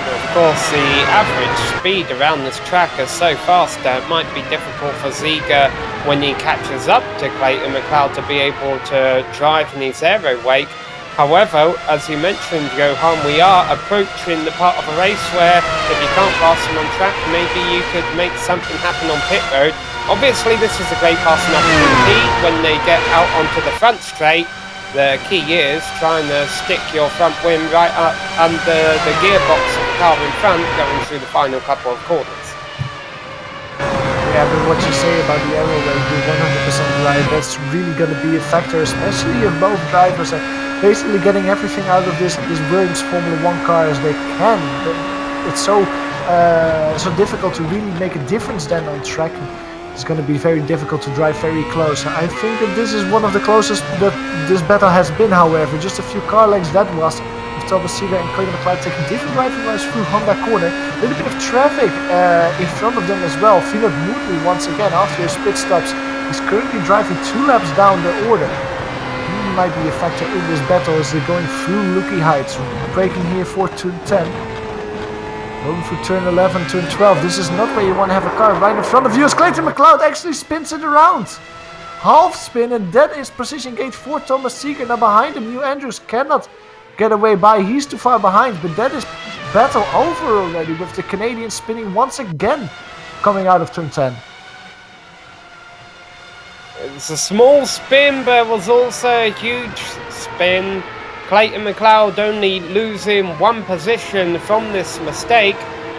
Of course, the average speed around this track is so fast that it might be difficult for Ziegler when he catches up to Clayton McLeod to be able to drive in his aero wake. However, as you mentioned, Johan, we are approaching the part of a race where if you can't pass him on track, maybe you could make something happen on pit road. Obviously, this is a great passing opportunity when they get out onto the front straight. The key is trying to stick your front wing right up under the gearbox of the car in front going through the final couple of corners. Yeah, but what you say about the aero wake, you're 100% right. That's really going to be a factor, especially if both drivers are basically getting everything out of this Williams Formula 1 car as they can. It's so difficult to really make a difference then on track. It's going to be very difficult to drive very close. I think that this is one of the closest that this battle has been, however. Just a few car lengths that was. With Thomas Seeger and Clayton McLeod taking different driving lines through Honda corner. A little bit of traffic in front of them as well. Phillip Moodley once again after his pit stops. He's currently driving 2 laps down the order. He might be a factor in this battle as they're going through Lookie Heights. Braking here for turn 10. Going through turn 11, turn 12. This is not where you want to have a car right in front of you as Clayton McLeod actually spins it around. Half spin, and that is position gate for Thomas Seeger. Now behind him, New Andrews cannot get away by. He's too far behind, but that is battle over already with the Canadian spinning once again coming out of turn 10. It's a small spin, but it was also a huge spin. Clayton McLeod only losing 1 position from this mistake.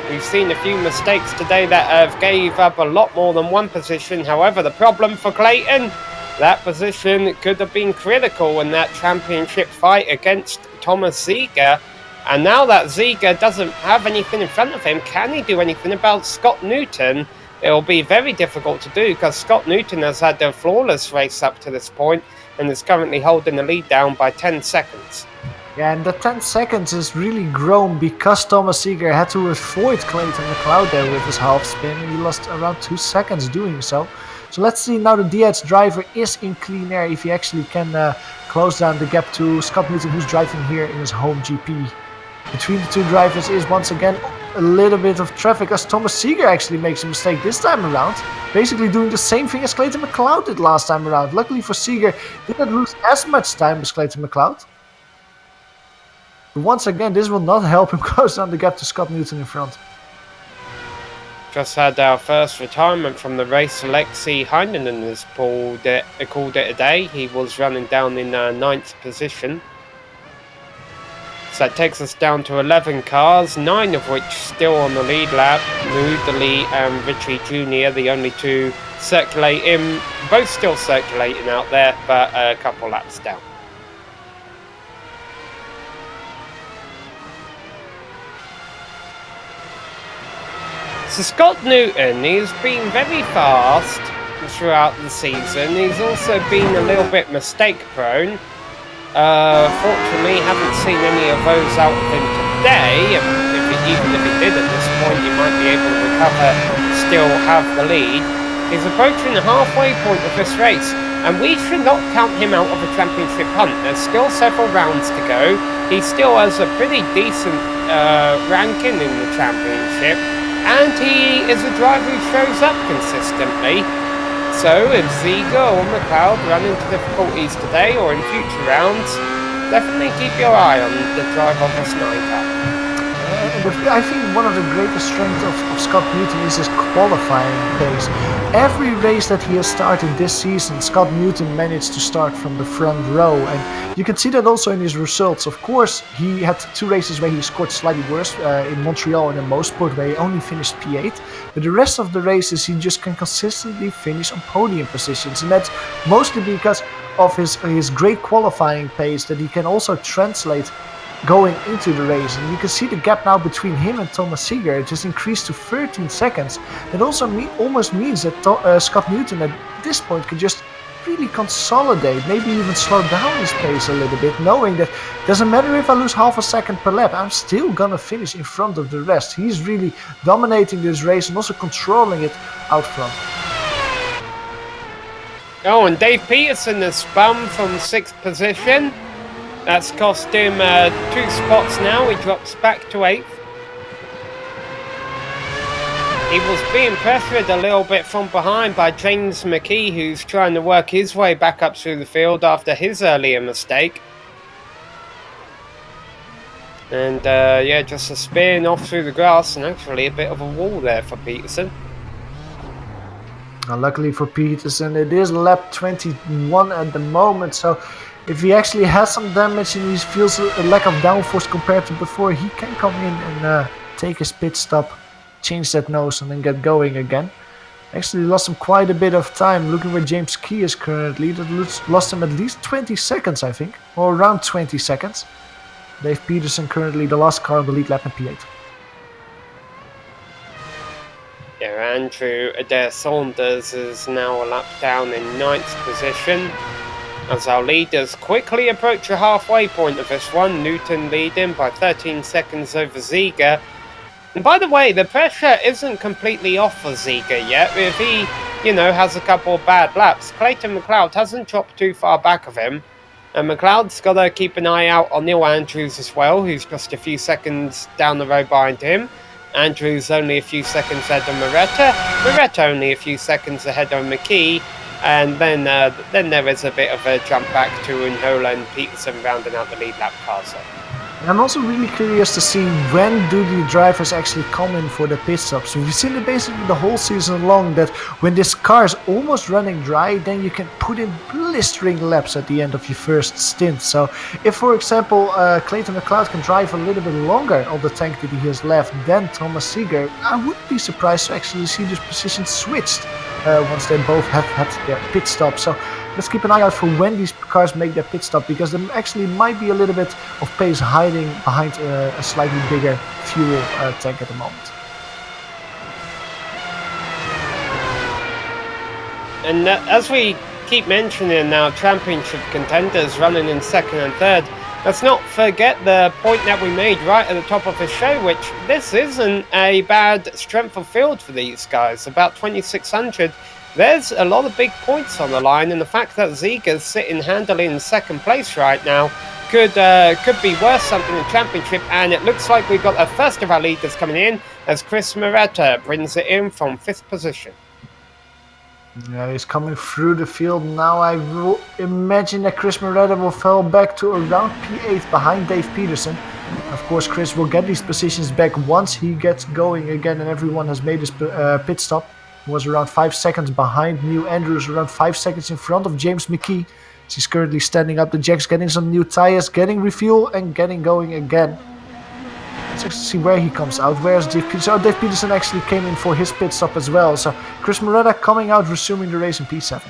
We've seen a few mistakes today that have gave up a lot more than 1 position. However, the problem for Clayton, that position could have been critical in that championship fight against Thomas Ziegler. And now that Ziegler doesn't have anything in front of him, can he do anything about Scott Newton? It will be very difficult to do because Scott Newton has had a flawless race up to this point and is currently holding the lead down by 10 seconds. Yeah, and the 10 seconds is really grown because Thomas Seeger had to avoid Clayton McLeod there with his half spin, and he lost around 2 seconds doing so. So let's see now the DH driver is in clean air if he actually can close down the gap to Scott Newton, who's driving here in his home GP. Between the two drivers is once again a little bit of traffic as Thomas Seeger actually makes a mistake this time around. Basically doing the same thing as Clayton McLeod did last time around. Luckily for Seeger, didn't lose as much time as Clayton McLeod. But once again, this will not help him close down the gap to Scott Newton in front. just had our first retirement from the race. Alexei Heinonen has called it a day. He was running down in 9th position. So that takes us down to 11 cars, 9 of which still on the lead lap. Moodley and Richie Jr., the only two circulating, both still circulating out there, but a couple laps down. So Scott Newton, he's been very fast throughout the season. He's also been a little bit mistake prone. Fortunately, haven't seen any of those out of him today. Even if he did at this point, he might be able to recover, still have the lead. He's approaching the halfway point of this race, and we should not count him out of a championship hunt. There's still several rounds to go. He still has a pretty decent ranking in the championship, and he is a driver who shows up consistently. So if Ziga or McLeod run into difficulties today or in future rounds, definitely keep your eye on the driver of this 9 I think one of the greatest strengths of Scott Newton is his qualifying pace. Every race that he has started this season, Scott Newton managed to start from the front row, and you can see that also in his results. Of course, he had 2 races where he scored slightly worse, in Montreal and in Mosport, where he only finished P8, but the rest of the races he just can consistently finish on podium positions, and that's mostly because of his great qualifying pace that he can also translate going into the race. And you can see the gap now between him and Thomas Seeger. It just increased to 13 seconds. It also almost means that Scott Newton at this point can just really consolidate, maybe even slow down his pace a little bit, knowing that doesn't matter if I lose half a second per lap, I'm still gonna finish in front of the rest. He's really dominating this race and also controlling it out front. Oh, and Dave Peterson has spun from 6th position. That's cost him 2 spots now. He drops back to 8th. He was being pressured a little bit from behind by James McKee, who's trying to work his way back up through the field after his earlier mistake. And yeah, just a spin off through the grass, and actually a bit of a wall there for Peterson. Luckily for Peterson, it is lap 21 at the moment, so if he actually has some damage and he feels a lack of downforce compared to before, he can come in and take his pit stop, change that nose and then get going again. Actually lost him quite a bit of time. Looking where James Key is currently, that lost him at least 20 seconds I think, or around 20 seconds. Dave Peterson currently the last car on the lead lap in P8. Yeah, Andrew Adair Saunders is now a lap down in 9th position. As our leaders quickly approach the halfway point of this one, Newton leading by 13 seconds over Ziga. And by the way, the pressure isn't completely off for Ziga yet. If he, has a couple of bad laps, Clayton McLeod hasn't dropped too far back of him. And McLeod's got to keep an eye out on Neil Andrews as well, who's just a few seconds down the road behind him. Andrews only a few seconds ahead of Moretta. Moretta only a few seconds ahead of McKee. And then there is a bit of a jump back to Unhola and Peterson rounding out the lead lap cars. I'm also really curious to see when do the drivers actually come in for the pit stops. We've seen it basically the whole season long that when this car is almost running dry, then you can put in blistering laps at the end of your first stint. So if, for example, Clayton McLeod can drive a little bit longer on the tank that he has left than Thomas Seeger, I wouldn't be surprised to actually see this position switched once they both have had their pit stop. So let's keep an eye out for when these cars make their pit stop, because there actually might be a little bit of pace hiding behind a slightly bigger fuel tank at the moment. And as we keep mentioning now, championship contenders running in 2nd and 3rd, let's not forget the point that we made right at the top of the show, which this isn't a bad strength of field for these guys. About 2,600. There's a lot of big points on the line, and the fact that Ziga's sitting handily in 2nd place right now could be worth something in the championship. And it looks like we've got the first of our leaders coming in as Chris Moretta brings it in from 5th position. Yeah, he's coming through the field now. I will imagine that Chris Moretta will fall back to around P8 behind Dave Peterson. Of course, Chris will get these positions back once he gets going again and everyone has made his pit stop. He was around 5 seconds behind Neil Andrews, around 5 seconds in front of James McKee. He's currently standing up the jacks, getting some new tires, getting refuel and getting going again. Let's actually see where he comes out. Where's Dave Peterson? Oh, Dave Peterson actually came in for his pit stop as well. So Chris Moretta coming out, resuming the race in P7.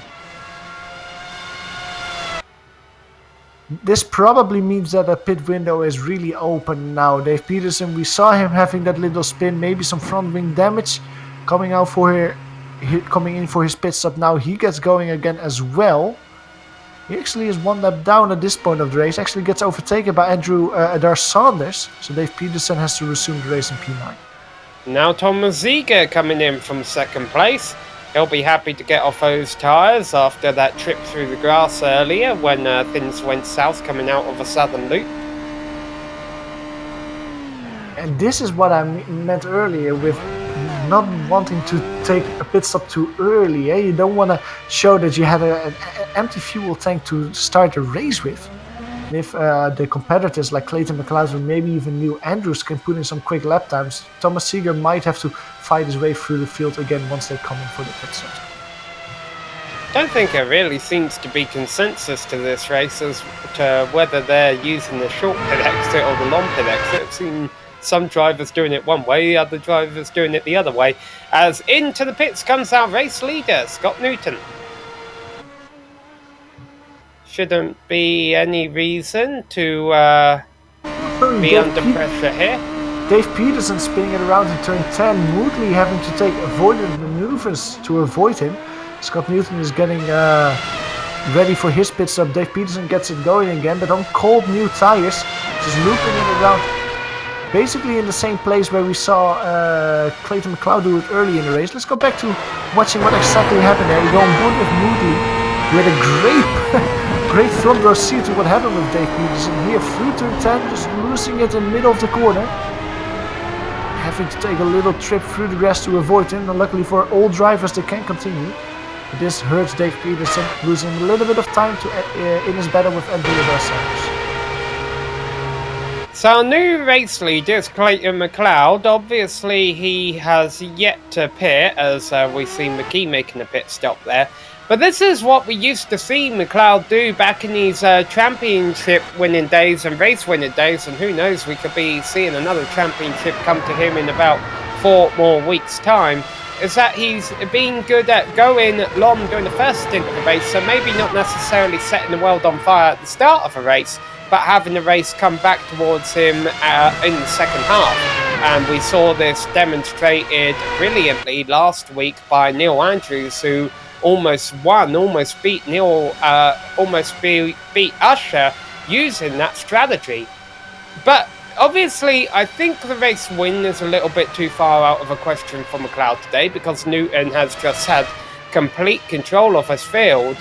This probably means that the pit window is really open now. Dave Peterson, we saw him having that little spin, maybe some front wing damage. Coming in for his pit stop now. He gets going again as well. He actually is 1 lap down at this point of the race. Actually gets overtaken by Andrew Adair Sanders. So Dave Peterson has to resume the race in P9. Now Thomas Ziegler coming in from 2nd place. He'll be happy to get off those tyres after that trip through the grass earlier when things went south coming out of a southern loop. And this is what I meant earlier with not wanting to take a pit stop too early. You don't want to show that you have an empty fuel tank to start a race with. And if the competitors like Clayton McLeod or maybe even Neil Andrews can put in some quick lap times, Thomas Seeger might have to fight his way through the field again once they come in for the pit stop. I don't think there really seems to be consensus to this race as to whether they're using the short pit exit or the long pit exit. I've seen some drivers doing it one way, other drivers doing it the other way. As into the pits comes our race leader, Scott Newton. Shouldn't be any reason to be under pressure here. Dave Peterson spinning it around in turn 10, Moodley having to take avoidant maneuvers to avoid him. Scott Newton is getting ready for his pit stop. Dave Peterson gets it going again, but on cold new tires, just looping it around. Basically in the same place where we saw Clayton McLeod do it early in the race. Let's go back to watching what exactly happened there. We go on board with Moodley. We had a great front row seat to what happened with Dave Peterson here through turn 10, just losing it in the middle of the corner. Having to take a little trip through the grass to avoid him, and luckily for all drivers they can continue. But this hurts Dave Peterson, losing a little bit of time in his battle with Andrew Sanders. So our new race leader is Clayton McLeod. Obviously he has yet to pit, as we see McKee making a pit stop there. But this is what we used to see McLeod do back in his championship winning days and race winning days, and who knows, we could be seeing another championship come to him in about 4 more weeks' time. Is that he's been good at going long during the first stint of the race, so maybe not necessarily setting the world on fire at the start of a race, but having the race come back towards him in the second half. And we saw this demonstrated brilliantly last week by Neil Andrews, who almost won, almost beat Usher using that strategy. But obviously, I think the race win is a little bit too far out of a question for McLeod today, because Newton has just had complete control of his field.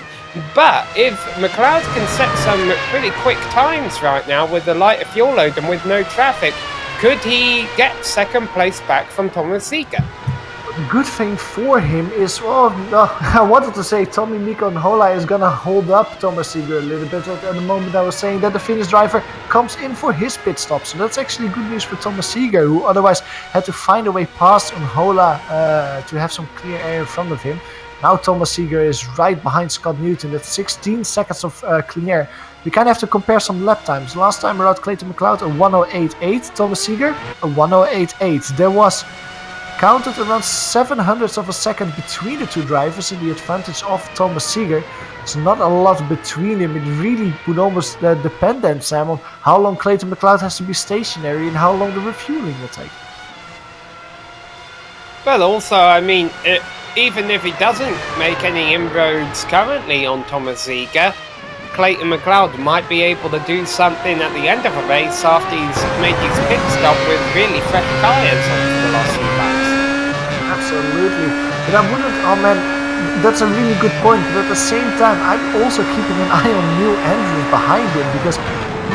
But if McLeod can set some pretty quick times right now with the lighter fuel load and with no traffic, could he get second place back from Thomas Seeger? Good thing for him is, well, I wanted to say Tommy Miko and Hola is gonna hold up Thomas Seeger a little bit. At the moment I was saying that the Finnish driver comes in for his pit stop, so that's actually good news for Thomas Seeger, who otherwise had to find a way past on Hola to have some clear air in front of him. Now Thomas Seeger is right behind Scott Newton at 16 seconds of clean air. We kind of have to compare some lap times. Last time around, Clayton McLeod a 1:08.8, Thomas Seeger a 1:08.8. There was counted around 700ths of a second between the two drivers in the advantage of Thomas Seeger. It's not a lot between them. It really would almost depend then, Sam, on how long Clayton McLeod has to be stationary and how long the refueling will take. Well, also, I mean, even if he doesn't make any inroads currently on Thomas Seeger, Clayton McLeod might be able to do something at the end of a race after he's made his pit stop with really fresh tyres on the last few laps. Absolutely. But I wouldn't, oh man, that's a really good point. But at the same time, I'm also keeping an eye on Neil Andrews behind him, because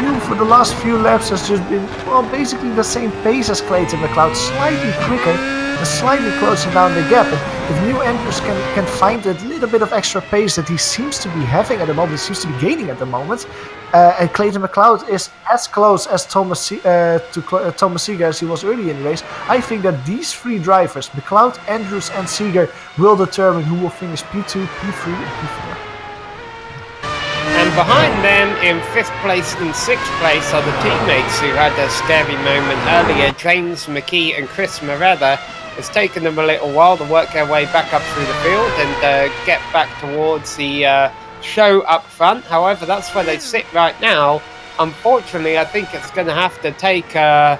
New for the last few laps has just been, well, basically the same pace as Clayton McLeod, slightly quicker and slightly closing down the gap. And if New Andrews can find a little bit of extra pace that he seems to be having at the moment, seems to be gaining at the moment, and Clayton McLeod is as close as Thomas Seeger as he was early in the race, I think that these three drivers, McLeod, Andrews and Seeger, will determine who will finish P2, P3 and P4. And behind them, in 5th place and 6th place, are the teammates who had a scary moment earlier. James McKee and Chris Morella. It's taken them a little while to work their way back up through the field and get back towards the show up front. However, that's where they sit right now. Unfortunately, I think it's going to have to take a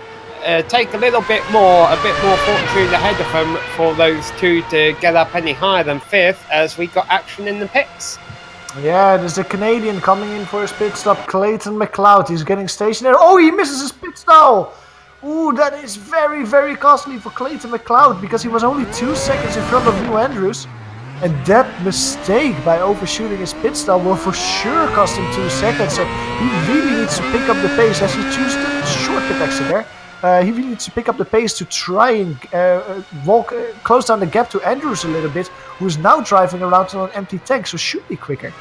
little bit more fortune ahead of them for those two to get up any higher than 5th, as we got action in the pits. Yeah, there's a Canadian coming in for his pit stop, Clayton McLeod. He's getting stationary. Oh, he misses his pit stall! Ooh, that is very, very costly for Clayton McLeod because he was only 2 seconds in front of New Andrews. And that mistake by overshooting his pit stall will for sure cost him 2 seconds. So he really needs to pick up the pace as he chooses the short pit exit there. He really needs to pick up the pace to try and close down the gap to Andrews a little bit, who's now driving around on an empty tank, so should be quicker.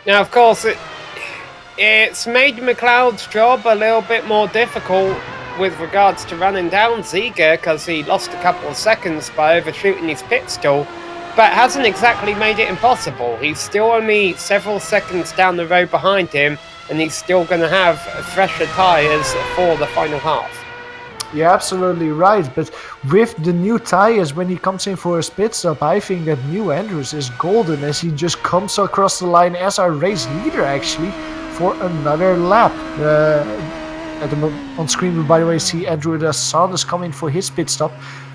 Now, of course, it's made McLeod's job a little bit more difficult with regards to running down Seeger, because he lost a couple of seconds by overshooting his pit stall, but hasn't exactly made it impossible. He's still only several seconds down the road behind him, and he's still going to have fresher tyres for the final half. You're absolutely right, but with the new tyres, when he comes in for his pit stop, I think that New Andrews is golden as he just comes across the line as our race leader, actually, for another lap. On screen, we, by the way, see Andrew Sanders coming for his pit stop.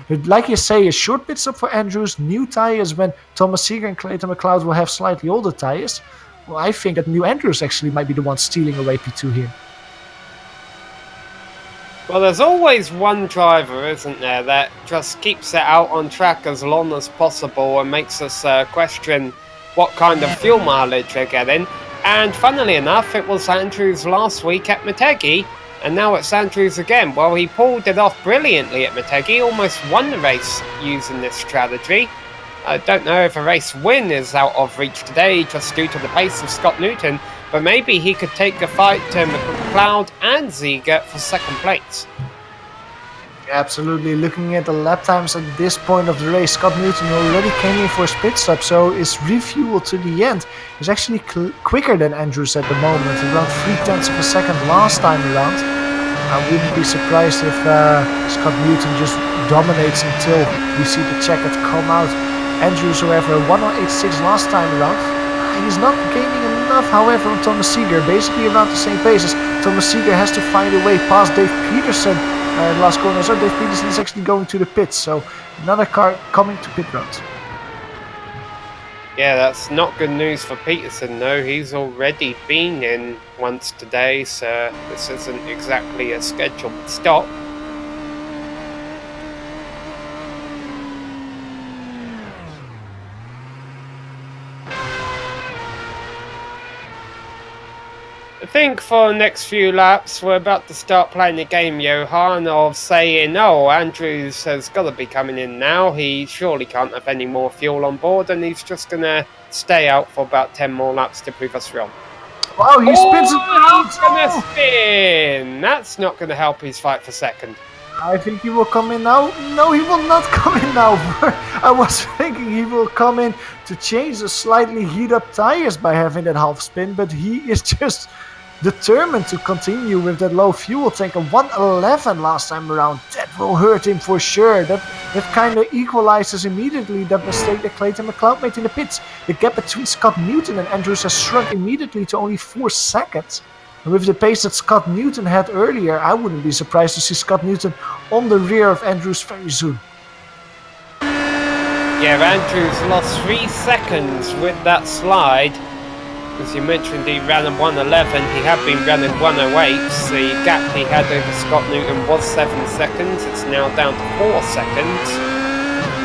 But like you say, a short pit stop for Andrews, new tyres when Thomas Seeger and Clayton McLeod will have slightly older tyres. Well, I think that New Andrews actually might be the one stealing away P2 here. Well, there's always one driver, isn't there, that just keeps it out on track as long as possible and makes us question what kind of fuel mileage they're getting. And funnily enough, it was Andrews last week at Motegi, and now it's Andrews again. Well, he pulled it off brilliantly at Motegi, almost won the race using this strategy. I don't know if a race win is out of reach today, just due to the pace of Scott Newton, but maybe he could take a fight to McLeod and Seeger for second place. Absolutely. Looking at the lap times at this point of the race, Scott Newton already came in for his pit stop, so his refuel to the end is actually quicker than Andrews at the moment, around 0.3 of a second last time around. I wouldn't be surprised if Scott Newton just dominates until we see the checker come out. Andrews, however, 1:86 last time around. He's not gaining enough, however, on Thomas Seeger, basically around the same paces. Thomas Seeger has to find a way past Dave Peterson the last corner. So Dave Peterson is actually going to the pits, so another car coming to pit road. Yeah, that's not good news for Peterson, though. He's already been in once today, so this isn't exactly a scheduled stop. I think for the next few laps, we're about to start playing the game, Johan, of saying, oh, Andrews has got to be coming in now. He surely can't have any more fuel on board, and he's just going to stay out for about 10 more laps to prove us wrong. Wow, he spins it out! He's going to spin! That's not going to help his fight for second. I think he will come in now. No, he will not come in now. I was thinking he will come in to change the slightly heat up tires by having that half spin, but he is just determined to continue with that low fuel tank. A 1:11 last time around. That will hurt him for sure. That kind of equalizes immediately that mistake that Clayton McLeod made in the pits. The gap between Scott Newton and Andrews has shrunk immediately to only 4 seconds. And with the pace that Scott Newton had earlier, I wouldn't be surprised to see Scott Newton on the rear of Andrews very soon. Yeah, Andrews lost 3 seconds with that slide. As you mentioned, he ran a 1:11. He had been running 1:08. The gap he had over Scott Newton was 7 seconds. It's now down to 4 seconds.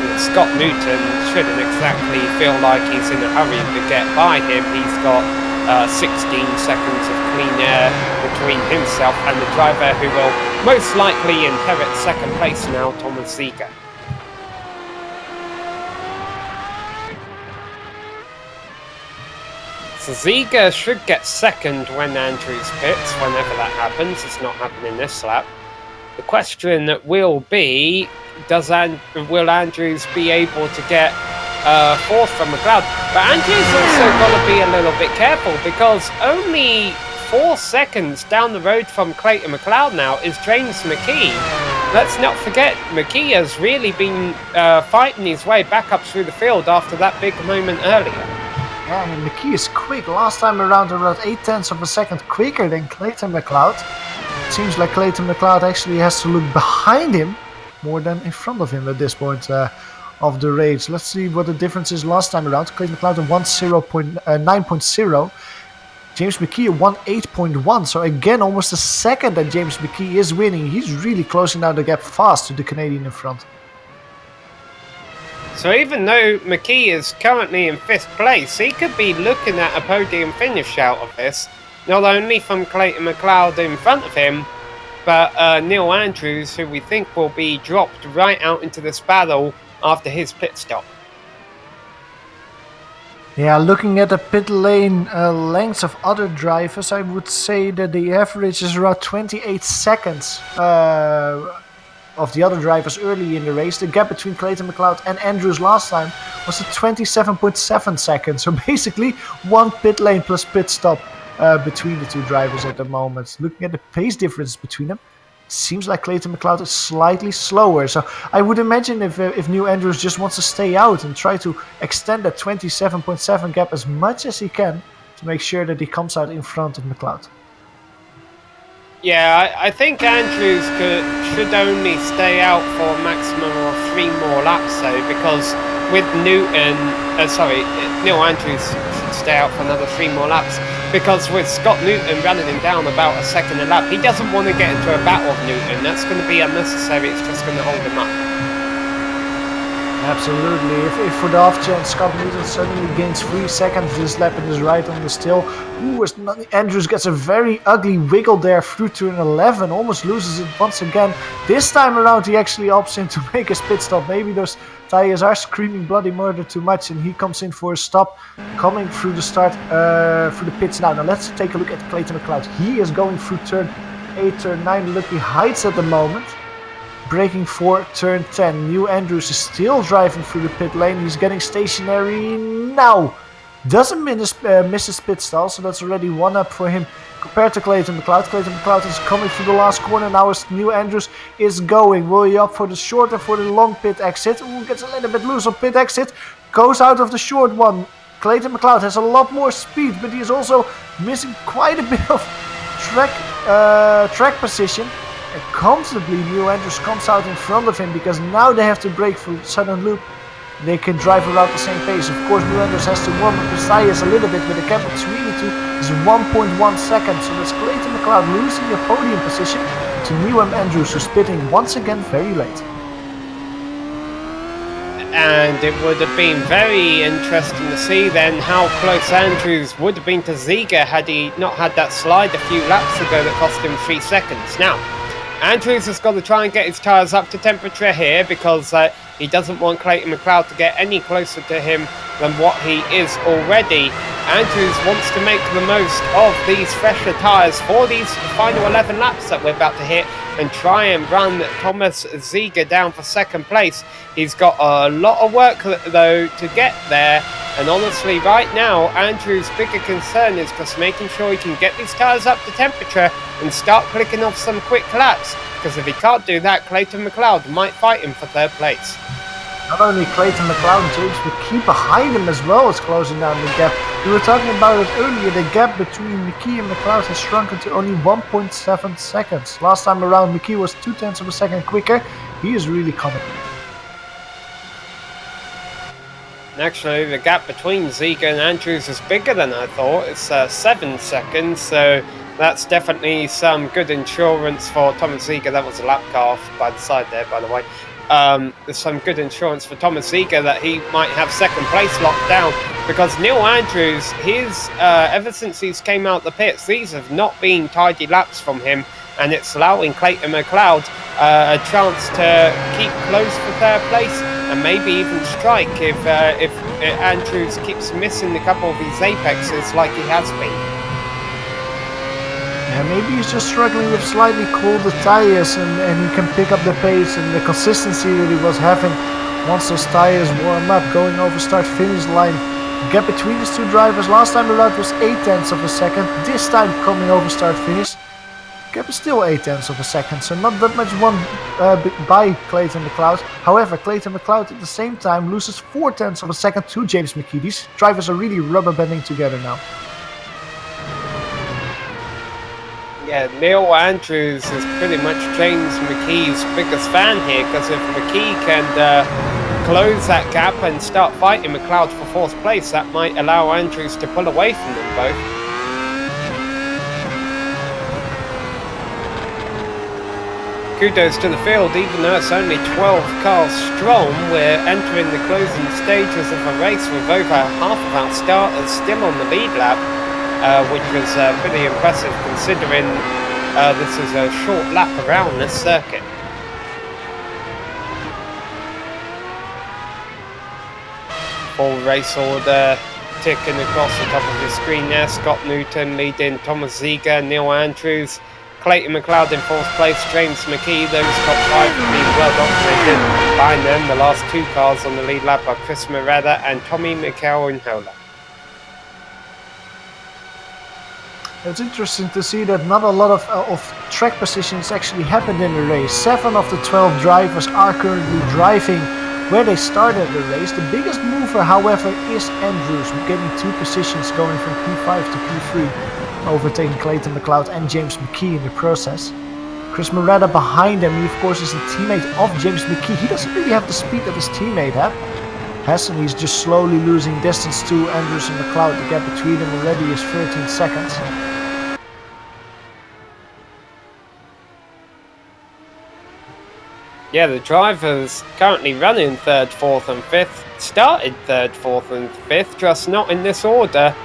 And Scott Newton shouldn't exactly feel like he's in a hurry to get by him. He's got 16 seconds of clean air between himself and the driver who will most likely inherit second place now, Thomas Ziege. So Ziege should get second when Andrews pits, whenever that happens. It's not happening this lap. The question will be, will Andrews be able to get fourth from McLeod? But Andrews also got to be a little bit careful, because only 4 seconds down the road from Clayton McLeod now is James McKee. Let's not forget, McKee has really been fighting his way back up through the field after that big moment earlier. Yeah, I mean, McKee is quick. Last time around 8/10 of a second quicker than Clayton McLeod. It seems like Clayton McLeod actually has to look behind him more than in front of him at this point of the race. Let's see what the difference is last time around. Clayton McLeod at 9.0. James McKee at 1.8.1. So again, almost a second that James McKee is winning. He's really closing down the gap fast to the Canadian in front. So even though McKee is currently in 5th place, he could be looking at a podium finish out of this. Not only from Clayton McLeod in front of him, but Neil Andrews, who we think will be dropped right out into this battle after his pit stop. Yeah, looking at the pit lane lengths of other drivers, I would say that the average is around 28 seconds of the other drivers early in the race. The gap between Clayton McLeod and Andrews last time was at 27.7 seconds. So basically one pit lane plus pit stop between the two drivers at the moment. Looking at the pace difference between them, seems like Clayton McLeod is slightly slower. So I would imagine if Neil Andrews just wants to stay out and try to extend that 27.7 gap as much as he can to make sure that he comes out in front of McLeod. Yeah, I think Andrews should only stay out for a maximum of 3 more laps though, because with Neil Andrews should stay out for another 3 more laps, because with Scott Newton running him down about a second a lap, he doesn't want to get into a battle with Newton. That's going to be unnecessary, it's just going to hold him up. Absolutely. If for the off chance Scott Newton suddenly gains 3 seconds this lap and is right on the still, Andrews gets a very ugly wiggle there through turn 11, almost loses it once again. This time around he actually opts in to make his pit stop. Maybe those tires are screaming bloody murder too much and he comes in for a stop, coming through the start, through the pits now. Now let's take a look at Clayton McLeod. He is going through turn 8, turn 9, Lucky Heights at the moment. Braking for turn 10. Neil Andrews is still driving through the pit lane. He's getting stationary now. Doesn't miss his pit stall, so that's already 1 up for him compared to Clayton McLeod. Clayton McLeod is coming through the last corner now as Neil Andrews is going. Will he opt for the short or for the long pit exit? Ooh, gets a little bit loose on pit exit. Goes out of the short one. Clayton McLeod has a lot more speed, but he is also missing quite a bit of track position. And comfortably Neil Andrews comes out in front of him, because now they have to brake for sudden loop. They can drive around the same pace. Of course Neil Andrews has to warm up his tires a little bit, but the gap between the two is 1.1 seconds. So that's Clayton McLeod losing the podium position to Neil Andrews, who's pitting once again very late. And it would have been very interesting to see then how close Andrews would have been to Ziege had he not had that slide a few laps ago that cost him 3 seconds. Now, Andrews has got to try and get his tyres up to temperature here, because he doesn't want Clayton McLeod to get any closer to him than what he is already. Andrews wants to make the most of these fresher tyres for these final 11 laps that we're about to hit and try and run Thomas Ziege down for second place. He's got a lot of work though to get there, and honestly right now Andrews' bigger concern is just making sure he can get these tyres up to temperature and start clicking off some quick laps, because if he can't do that, Clayton McLeod might fight him for 3rd place. Not only Clayton McLeod and James McKee behind him as well is closing down the gap. We were talking about it earlier, the gap between McKee and McLeod has shrunken to only 1.7 seconds. Last time around McKee was 0.2 of a second quicker. He is really coming. Actually, the gap between Ziege and Andrews is bigger than I thought. It's 7 seconds, so that's definitely some good insurance for Thomas Ziege. That was a lap car off by the side there, by the way. There's some good insurance for Thomas Ziege that he might have second place locked down. because Neil Andrews, ever since he's came out the pits, these have not been tidy laps from him, and it's allowing Clayton McLeod a chance to keep close for third place and maybe even strike if Andrews keeps missing a couple of these apexes like he has been. Yeah, maybe he's just struggling with slightly colder tires, and he can pick up the pace and the consistency that he was having once those tires warm up, going over start-finish line. The gap between these two drivers last time around was 0.8 of a second. This time coming over start-finish, gap is still 0.8 of a second, so not that much won by Clayton McLeod. However, Clayton McLeod at the same time loses 0.4 of a second to James McKee. These drivers are really rubber banding together now. Yeah, Neil Andrews is pretty much James McKee's biggest fan here, because if McKee can close that gap and start fighting McLeod for 4th place, that might allow Andrews to pull away from them both. Kudos to the field, even though it's only 12 cars strong, we're entering the closing stages of a race with over half of our starters still on the lead lap. Which was pretty impressive considering this is a short lap around this circuit. Full race order ticking across the top of the screen there. Scott Newton leading Thomas Ziegler, Neil Andrews, Clayton McLeod in 4th place, James McKee. Those top 5 have been well documented. Behind them, the last 2 cars on the lead lap are Chris Moretta and Tommy Mikael-Unhola. It's interesting to see that not a lot of track positions actually happened in the race. 7 of the 12 drivers are currently driving where they started the race. The biggest mover, however, is Andrews, getting 2 positions, going from P5 to P3, overtaking Clayton McLeod and James McKee in the process. Chris Moretta behind him, he of course is a teammate of James McKee. He doesn't really have the speed that his teammate has, and he's just slowly losing distance to Andrews and McLeod. The gap between them already is 13 seconds. Yeah, the drivers currently running 3rd, 4th and 5th started 3rd, 4th and 5th, just not in this order.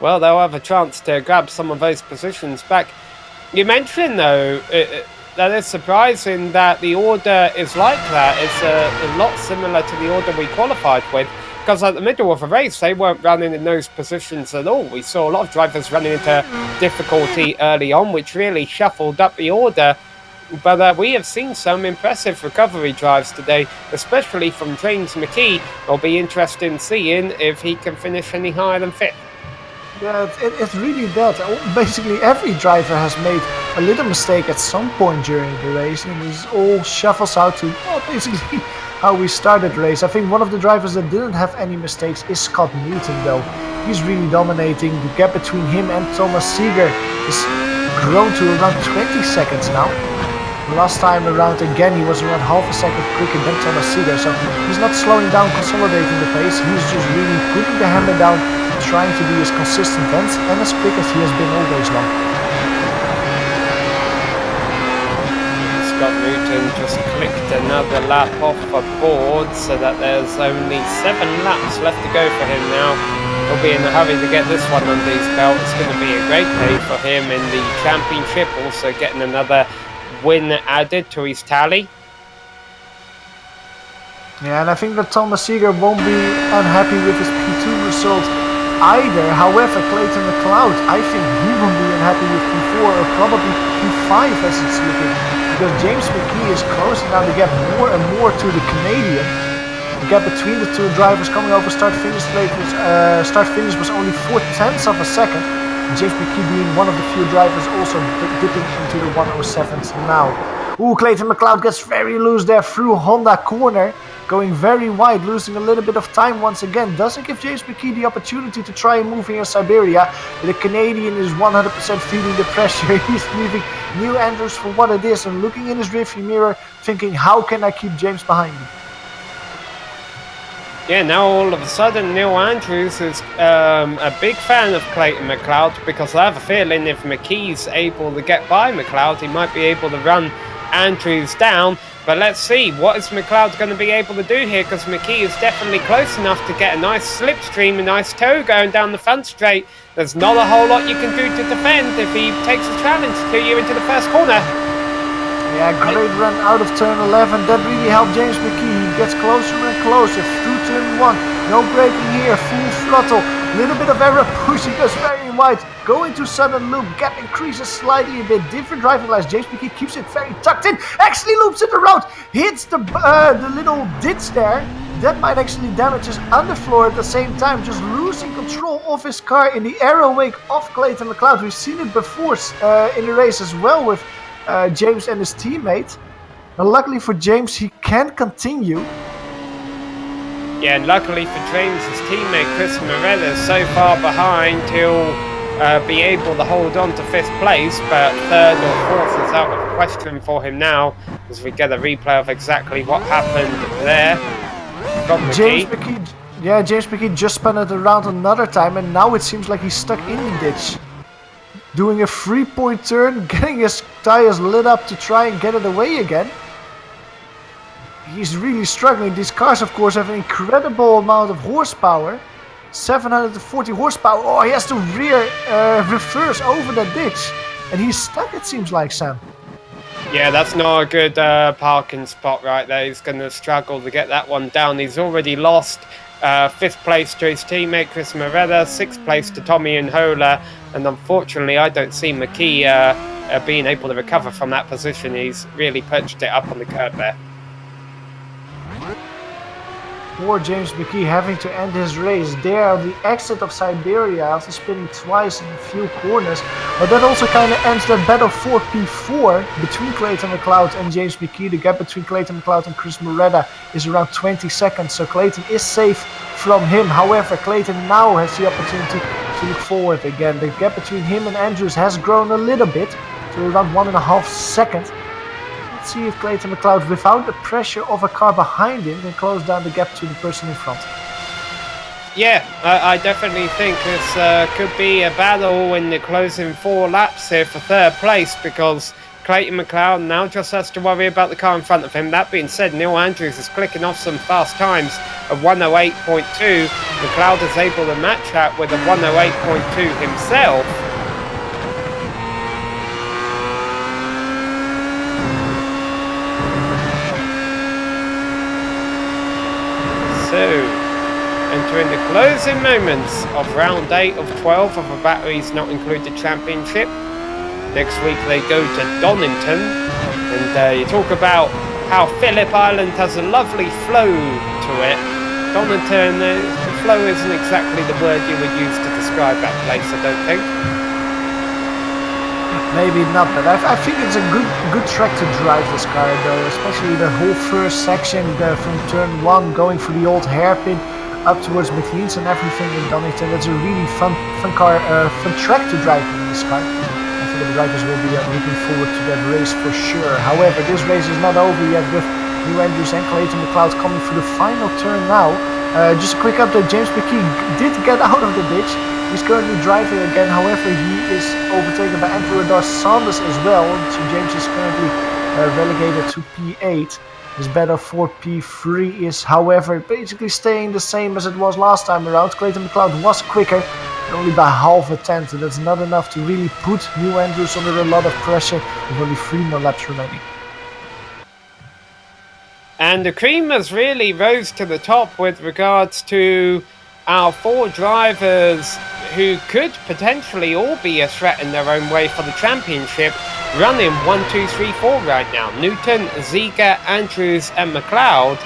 Well, they'll have a chance to grab some of those positions back. You mentioned, though, that it's surprising that the order is like that. It's a lot similar to the order we qualified with, because at the middle of the race, they weren't running in those positions at all. We saw a lot of drivers running into difficulty early on, which really shuffled up the order. But we have seen some impressive recovery drives today, especially from James McKee. It'll be interesting seeing if he can finish any higher than 5th. Yeah, it's really that. Basically, every driver has made a little mistake at some point during the race, and this all shuffles out to, well, basically how we started the race. I think one of the drivers that didn't have any mistakes is Scott Newton, though. He's really dominating. The gap between him and Thomas Ziegler is grown to around 20 seconds now. Last time around again he was around half a second quicker than Thomas Ziegler, so he's not slowing down, consolidating the pace. He's just really putting the hammer down, trying to be as consistent and as quick as he has been all days long. Scott Newton just clicked another lap off the board, so that there's only 7 laps left to go for him now. He'll be in a hurry to get this one under his belt. It's going to be a great day for him in the championship, also getting another win added to his tally. Yeah, and I think that Thomas Ziegler won't be unhappy with his P2 result either. However, Clayton McLeod, I think he won't be unhappy with P4 or probably P5 as it's looking, because James McKee is closing down the gap more and more to the Canadian. The gap between the 2 drivers coming over start-finish was only 0.4 of a second. James McKee being one of the few drivers also dipping into the 107s now. Ooh, Clayton McLeod gets very loose there through Honda corner, going very wide, losing a little bit of time once again. Doesn't give James McKee the opportunity to try and move here in Siberia. The Canadian is 100% feeling the pressure. He's leaving Neil Andrews for what it is and looking in his rearview mirror, thinking, how can I keep James behind me? Yeah, now all of a sudden Neil Andrews is a big fan of Clayton McLeod, because I have a feeling if McKee's able to get by McLeod, he might be able to run Andrews down. But let's see, what is McLeod going to be able to do here? Because McKee is definitely close enough to get a nice slipstream, a nice toe going down the front straight. There's not a whole lot you can do to defend if he takes a challenge to you into the first corner. Yeah, great run out of turn 11. That really helped James McKee. He gets closer and closer through turn 1. No braking here, full throttle. Little bit of error, pushing us very wide. Going to sudden loop, gap increases slightly a bit. Different driving lines. James McKee keeps it very tucked in. Actually loops it around, hits the little ditch there. That might actually damage his underfloor at the same time. Just losing control of his car in the aero wake of Clayton McLeod. We've seen it before in the race as well with James and his teammate. And luckily for James, he can continue. Yeah, and luckily for James, his teammate Chris Morella is so far behind, he'll be able to hold on to 5th place, but 3rd or 4th is out of the question for him now, as we get a replay of exactly what happened there from James McKee. Yeah, James McKee just spun it around another time, and now it seems like he's stuck in the ditch. Doing a 3-point turn, getting his tires lit up to try and get it away again. He's really struggling. These cars, of course, have an incredible amount of horsepower. 740 horsepower. Oh, he has to reverse over that ditch. And he's stuck, it seems like, Sam. Yeah, that's not a good parking spot right there. He's going to struggle to get that one down. He's already lost 5th place to his teammate Chris Morella, 6th place to Tommy Nhola, and unfortunately I don't see McKee being able to recover from that position. He's really perched it up on the curb there. Poor James McKee having to end his race there on the exit of Siberia after spinning twice in a few corners. But that also kind of ends that battle for P4 between Clayton McLeod and James McKee. The gap between Clayton McLeod and Chris Moretta is around 20 seconds, so Clayton is safe from him. However, Clayton now has the opportunity to look forward again. The gap between him and Andrews has grown a little bit, to around 1.5 seconds. Let's see if Clayton McLeod, without the pressure of a car behind him, can close down the gap to the person in front. Yeah, I definitely think this could be a battle in the closing 4 laps here for 3rd place, because Clayton McLeod now just has to worry about the car in front of him. That being said, Neil Andrews is clicking off some fast times of 108.2. McLeod is able to match that with a 108.2 himself. So, entering the closing moments of round 8 of 12 of a Batteries Not Included Championship. Next week they go to Donington, and you talk about how Phillip Island has a lovely flow to it. Donington, the flow isn't exactly the word you would use to describe that place, I don't think. Maybe not, but I think it's a good track to drive this car though, especially the whole first section from turn 1 going through the old hairpin up towards McLean's and everything in Donington. That's a really fun track to drive in this car. I think the drivers will be looking forward to that race for sure. However, this race is not over yet with Neil Andrews and Clayton McLeod coming through the final turn now. Just a quick update, James McKee did get out of the ditch. He's currently driving again, however he is overtaken by Andrew Adar Sanders as well, so James is currently relegated to P8. His battle for P3 is however basically staying the same as it was last time around. Clayton McLeod was quicker, only by half a tenth, and that's not enough to really put Neil Andrews under a lot of pressure with only 3 more laps remaining. And the cream has really rose to the top with regards to our 4 drivers who could potentially all be a threat in their own way for the championship, running 1, 2, 3, 4 right now. Newton, Ziga, Andrews and McLeod.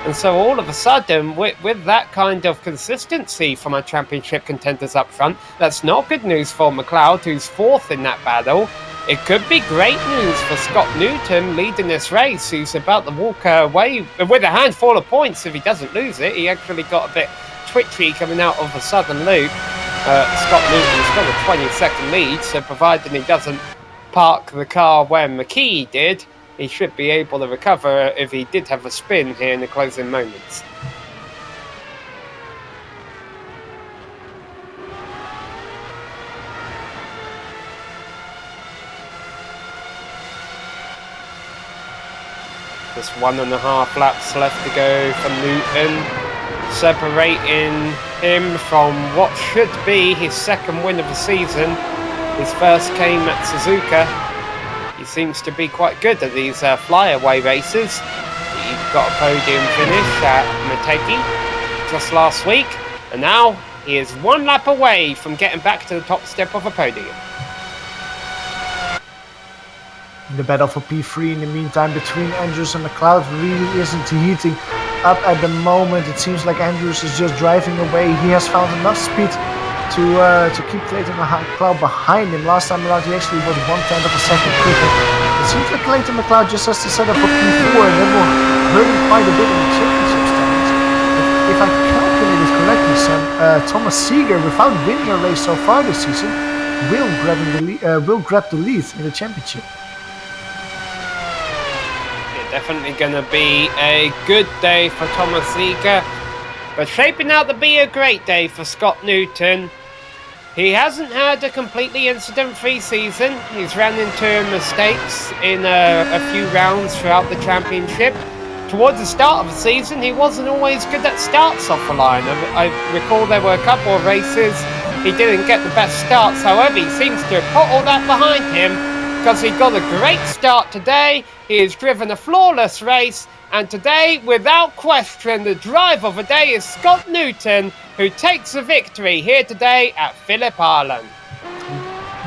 And so all of a sudden, with that kind of consistency from our championship contenders up front, that's not good news for McLeod, who's 4th in that battle. It could be great news for Scott Newton leading this race, who's about to walk away with a handful of points if he doesn't lose it. He actually got a bit twitchy coming out of the southern loop. Scott Newton's got a 20-second lead, so provided he doesn't park the car where McKee did, he should be able to recover if he did have a spin here in the closing moments. Just 1.5 laps left to go for Newton, separating him from what should be his second win of the season. His first came at Suzuka. He seems to be quite good at these flyaway races. He got a podium finish at Motegi just last week, and now he is 1 lap away from getting back to the top step of a podium. The battle for P3 in the meantime between Andrews and McLeod really isn't heating up at the moment. It seems like Andrews is just driving away. He has found enough speed to keep Clayton McLeod behind him. Last time around he actually was 1/10 of a second quicker. It seems like Clayton McLeod just has to set up for P4 and that will hurt him quite a bit in the championship standings. If I calculated correctly, Thomas Seeger, without winning a race so far this season, will grab the lead in the championship. Definitely going to be a good day for Thomas Seeger, but shaping out to be a great day for Scott Newton. He hasn't had a completely incident-free season. He's ran into mistakes in a few rounds throughout the championship. Towards the start of the season, he wasn't always good at starts off the line. I recall there were a couple of races he didn't get the best starts. However, he seems to have put all that behind him, because he got a great start today. He has driven a flawless race, and today, without question, the driver of the day is Scott Newton, who takes the victory here today at Phillip Island.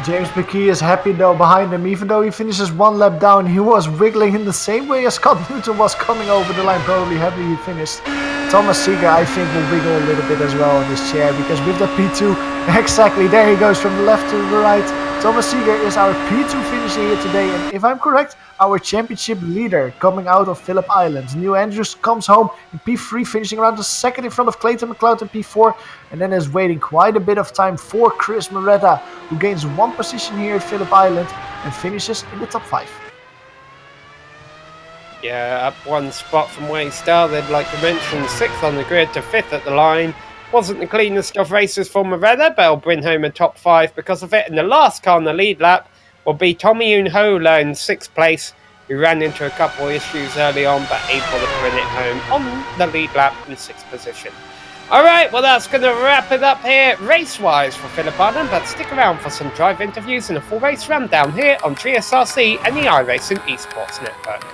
James McKee is happy though behind him. Even though he finishes 1 lap down, he was wiggling in the same way as Scott Newton was coming over the line. Probably happy he finished. Thomas Seeger, I think, will wiggle a little bit as well in this chair, because with the P2, exactly, there he goes from the left to the right. Thomas Seeger is our P2 finisher here today, and if I'm correct, our championship leader coming out of Phillip Island. Neil Andrews comes home in P3, finishing around the second in front of Clayton McLeod in P4, and then is waiting quite a bit of time for Chris Moretta, who gains 1 position here at Phillip Island and finishes in the top 5. Yeah, up 1 spot from where he started, like I mentioned, 6th on the grid to 5th at the line. Wasn't the cleanest of races for Moretta, but he'll bring home a top 5 because of it. And the last car on the lead lap will be Tommy Unhola in 6th place, who ran into a couple of issues early on, but able to bring it home on the lead lap in 6th position. Alright, well that's going to wrap it up here race-wise for Phillip Island, but stick around for some drive interviews and a full race rundown here on GSRC and the iRacing Esports Network.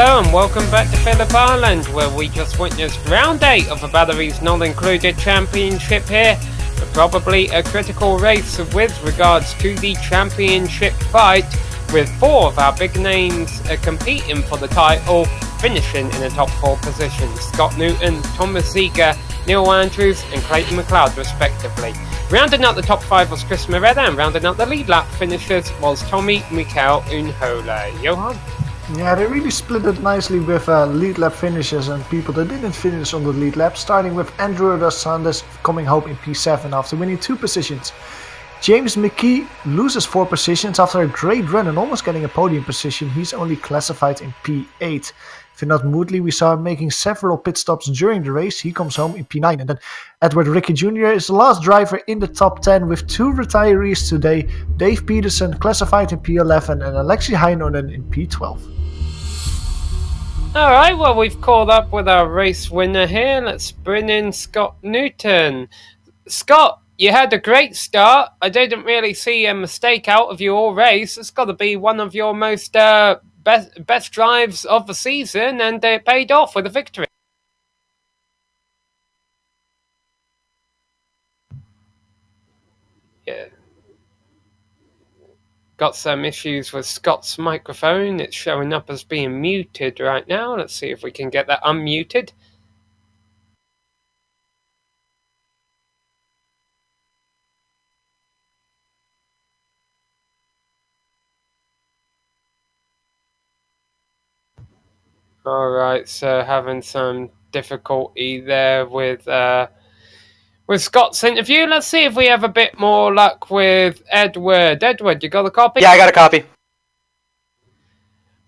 Hello and welcome back to Phillip Island, where we just witnessed round 8 of the Batteries Not Included Championship here. Probably a critical race with regards to the championship fight, with 4 of our big names competing for the title, finishing in the top 4 positions. Scott Newton, Thomas Ziegler, Neil Andrews and Clayton McLeod respectively. Rounding out the top 5 was Chris Moretta, and rounding out the lead lap finishers was Tommy Mikel Unhola. Johan? Yeah, they really split it nicely with lead lap finishes and people that didn't finish on the lead lap, starting with Andrew dos Santos coming home in P7 after winning 2 positions. James McKee loses 4 positions after a great run and almost getting a podium position. He's only classified in P8. Vinod Moodley, we saw him making several pit stops during the race. He comes home in P9. And then Edward Ricky Jr. is the last driver in the top 10 with 2 retirees today. Dave Peterson classified in P11 and Alexi Heinonen in P12. Alright, well, we've caught up with our race winner here. Let's bring in Scott Newton. Scott, you had a great start. I didn't really see a mistake out of you all race. It's got to be one of your most best drives of the season, and it paid off with a victory. Yeah. Got some issues with Scott's microphone. It's showing up as being muted right now. Let's see if we can get that unmuted. Alright, so having some difficulty there with Scott's interview. Let's see if we have a bit more luck with Edward. Edward, you got a copy? Yeah, I got a copy.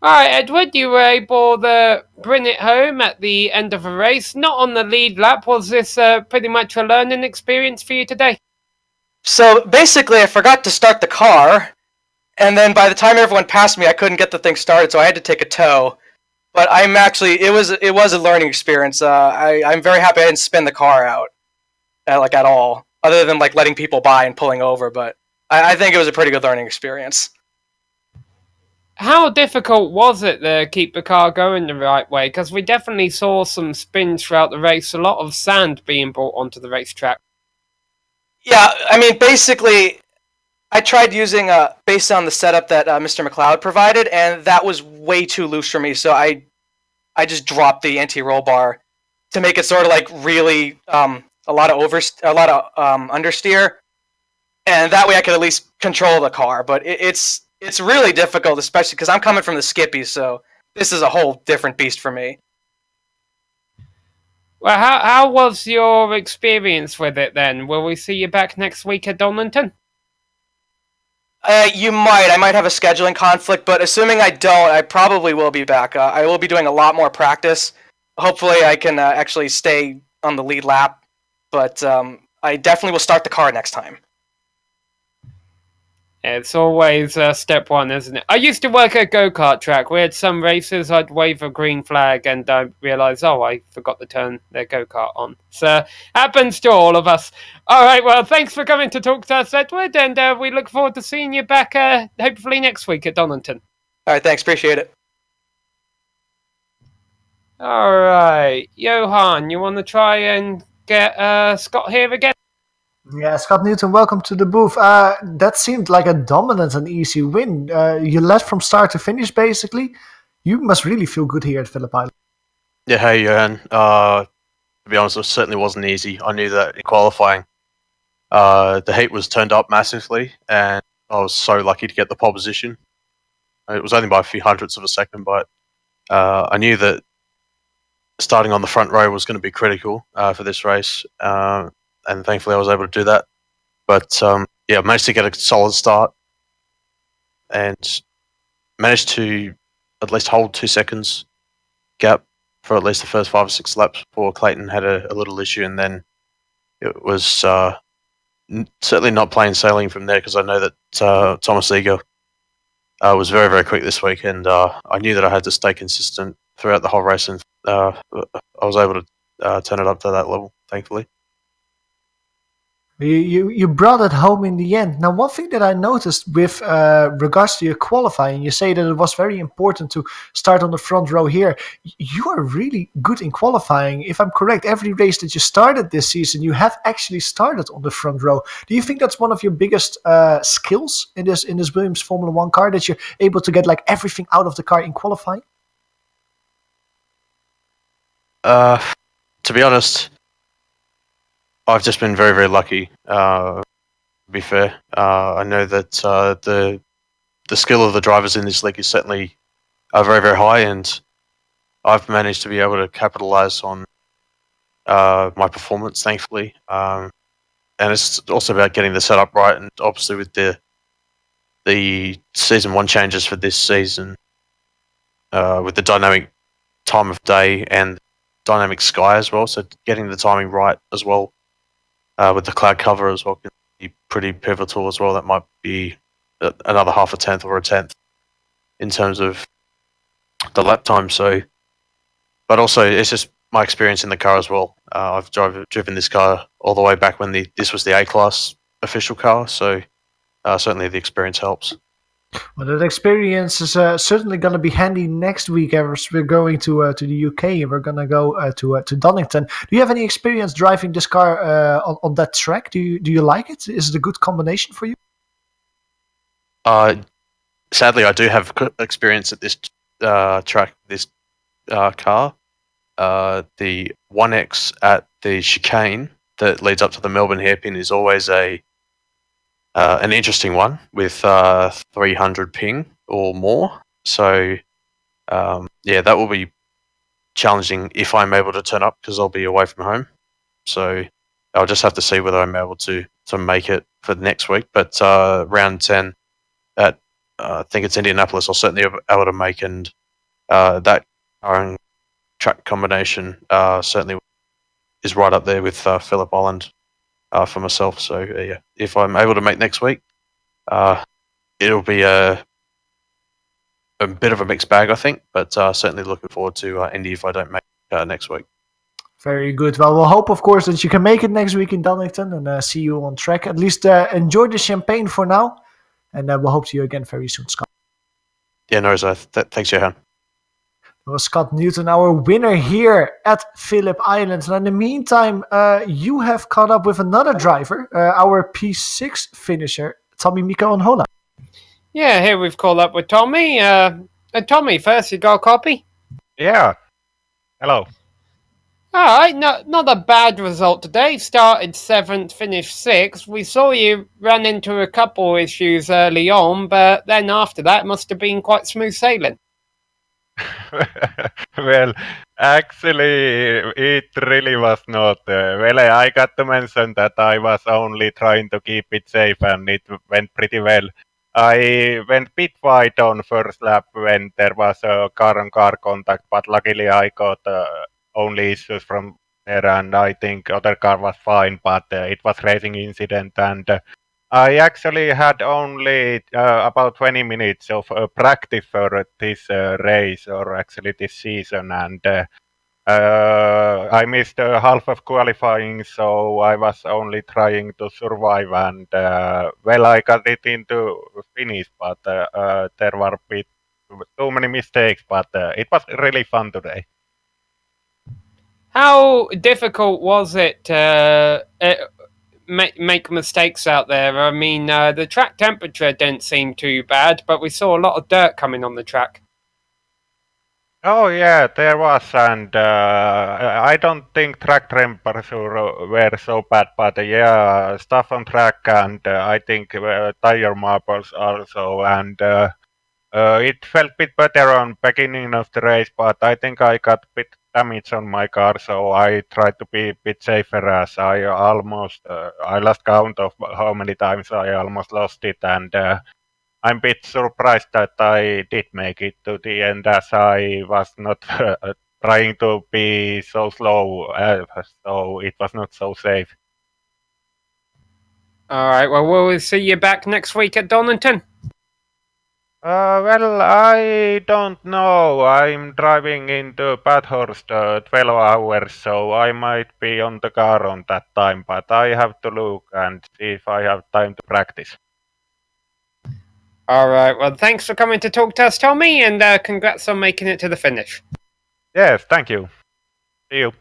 Alright, Edward, you were able to bring it home at the end of the race. Not on the lead lap. Was this pretty much a learning experience for you today? So, basically, I forgot to start the car, and then by the time everyone passed me, I couldn't get the thing started, so I had to take a tow. But I'm actually, it was a learning experience. I'm very happy I didn't spin the car out. At all, other than letting people by and pulling over, but I think it was a pretty good learning experience. How difficult was it to keep the car going the right way? Because we definitely saw some spins throughout the race, a lot of sand being brought onto the racetrack. Yeah, I mean, basically, I tried using, based on the setup that Mr. McLeod provided, and that was way too loose for me, so I just dropped the anti-roll bar to make it sort of really, a lot of understeer, and that way I could at least control the car. But it's really difficult, especially because I'm coming from the Skippy, so this is a whole different beast for me. Well, how was your experience with it then? Will we see you back next week at Donington? You might. I might have a scheduling conflict, but assuming I don't, I probably will be back. I will be doing a lot more practice. Hopefully I can actually stay on the lead lap. But I definitely will start the car next time. It's always step one, isn't it? I used to work at a go-kart track. We had some races, I'd wave a green flag and I realised, oh, I forgot to turn their go-kart on. So, happens to all of us. Alright, well, thanks for coming to talk to us, Edward, and we look forward to seeing you back hopefully next week at Donington. Alright, thanks, appreciate it. Alright, Johan, you want to try and get Scott here again? Yeah, Scott Newton, welcome to the booth. That seemed like a dominant and easy win. You led from start to finish, basically. You must really feel good here at Phillip Island. Yeah, hey, Johan. To be honest, it certainly wasn't easy. I knew that in qualifying, the heat was turned up massively, and I was so lucky to get the pole position. It was only by a few hundredths of a second, but I knew that starting on the front row was going to be critical for this race. And thankfully I was able to do that. But yeah, managed to get a solid start and managed to at least hold 2 seconds gap for at least the first 5 or 6 laps before Clayton had a little issue, and then it was certainly not plain sailing from there, because I know that Thomas Ziegler was very, very quick this week, and I knew that I had to stay consistent throughout the whole race, and I was able to turn it up to that level, thankfully. You brought it home in the end. Now, one thing that I noticed with regards to your qualifying, you say that it was very important to start on the front row here. You are really good in qualifying. If I'm correct, every race that you started this season, you have actually started on the front row. Do you think that's one of your biggest skills in this Williams Formula One car, that you're able to get like everything out of the car in qualifying? To be honest, I've just been very, very lucky. To be fair, I know that the skill of the drivers in this league is certainly very, very high, and I've managed to be able to capitalize on my performance, thankfully. And it's also about getting the setup right, and obviously with the season 1 changes for this season, with the dynamic time of day and dynamic sky as well, so getting the timing right as well, with the cloud cover as well, can be pretty pivotal as well. That might be another half a tenth or a tenth in terms of the lap time. So, but also it's just my experience in the car as well. I've driven this car all the way back when this was the A-class official car, so certainly the experience helps. Well, that experience is certainly going to be handy next week, as we're going to the UK and we're going to go to Donington. Do you have any experience driving this car on that track? Do you like it? Is it a good combination for you? Sadly, I do have experience at this track, this car. The 1X at the chicane that leads up to the Melbourne hairpin is always an interesting one with 300 ping or more. So yeah, that will be challenging if I'm able to turn up, because I'll be away from home. So I'll just have to see whether I'm able to make it for next week. But round 10 at I think it's Indianapolis, I'll certainly be able to make, and that own track combination certainly is right up there with Phillip Island for myself. So yeah, if I'm able to make next week, it'll be a bit of a mixed bag, I think, but certainly looking forward to Indy if I don't make next week. Very good. Well, we'll hope, of course, that you can make it next week in Donington and see you on track. At least enjoy the champagne for now, and we'll hope to see you again very soon, Scott. Yeah, no, thanks, Johan. That was Scott Newton, our winner here at Phillip Island. And in the meantime, you have caught up with another driver, our P6 finisher, Tommy Mikaonhola. Yeah, here we've called up with Tommy. Tommy, first, you got a copy? Yeah. Hello. Alright, not a bad result today. Started 7th, finished 6th. We saw you run into a couple issues early on, but then after that must have been quite smooth sailing. Well, actually, it really was not. Well, I got to mention that I was only trying to keep it safe, and it went pretty well. I went bit wide on first lap when there was a car-on-car contact, but luckily I got only issues from there, and I think other car was fine, but it was racing incident, and I actually had only about 20 minutes of practice for this race, or actually this season, and I missed half of qualifying, so I was only trying to survive, and well, I got it into finish, but there were too many mistakes, but it was really fun today. How difficult was it to make mistakes out there? I mean, the track temperature didn't seem too bad, but we saw a lot of dirt coming on the track. Oh yeah, there was, and I don't think track temperature were so bad, but yeah, stuff on track, and I think tire marbles also, and it felt a bit better on beginning of the race, but I think I got a bit damage on my car, so I tried to be a bit safer, as I almost I lost count of how many times I almost lost it, and I'm a bit surprised that I did make it to the end, as I was not trying to be so slow, so it was not so safe. Alright, well, we'll see you back next week at Donington. Well, I don't know. I'm driving into Bathurst 12 hours, so I might be on the car on that time, but I have to look and see if I have time to practice. Alright, well, thanks for coming to talk to us, Tommy, and congrats on making it to the finish. Yes, thank you. See you.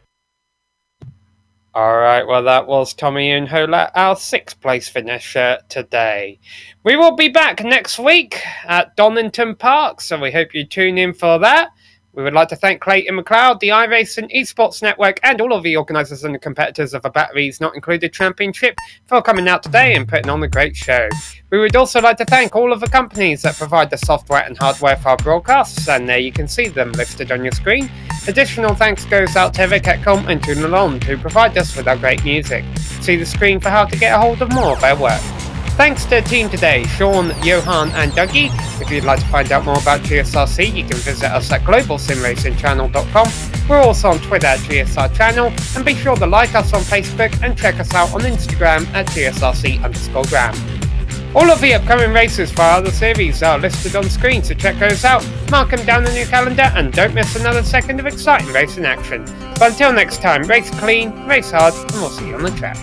Alright, well, that was Tommy and Hola, our 6th place finisher today. We will be back next week at Donington Park, so we hope you tune in for that. We would like to thank Clayton McLeod, the iRacing Esports Network, and all of the organisers and the competitors of the Batteries Not Included Championship for coming out today and putting on a great show. We would also like to thank all of the companies that provide the software and hardware for our broadcasts, and there you can see them listed on your screen. Additional thanks goes out to Evercatcom and Tunalon to provide us with our great music. See the screen for how to get a hold of more of their work. Thanks to the team today, Sean, Johan and Dougie. If you'd like to find out more about GSRC, you can visit us at globalsimracingchannel.com. We're also on Twitter at GSR Channel, and be sure to like us on Facebook and check us out on Instagram at GSRC_gram. All of the upcoming races for our other series are listed on screen, so check those out, mark them down on your calendar, and don't miss another second of exciting racing action. But until next time, race clean, race hard, and we'll see you on the track.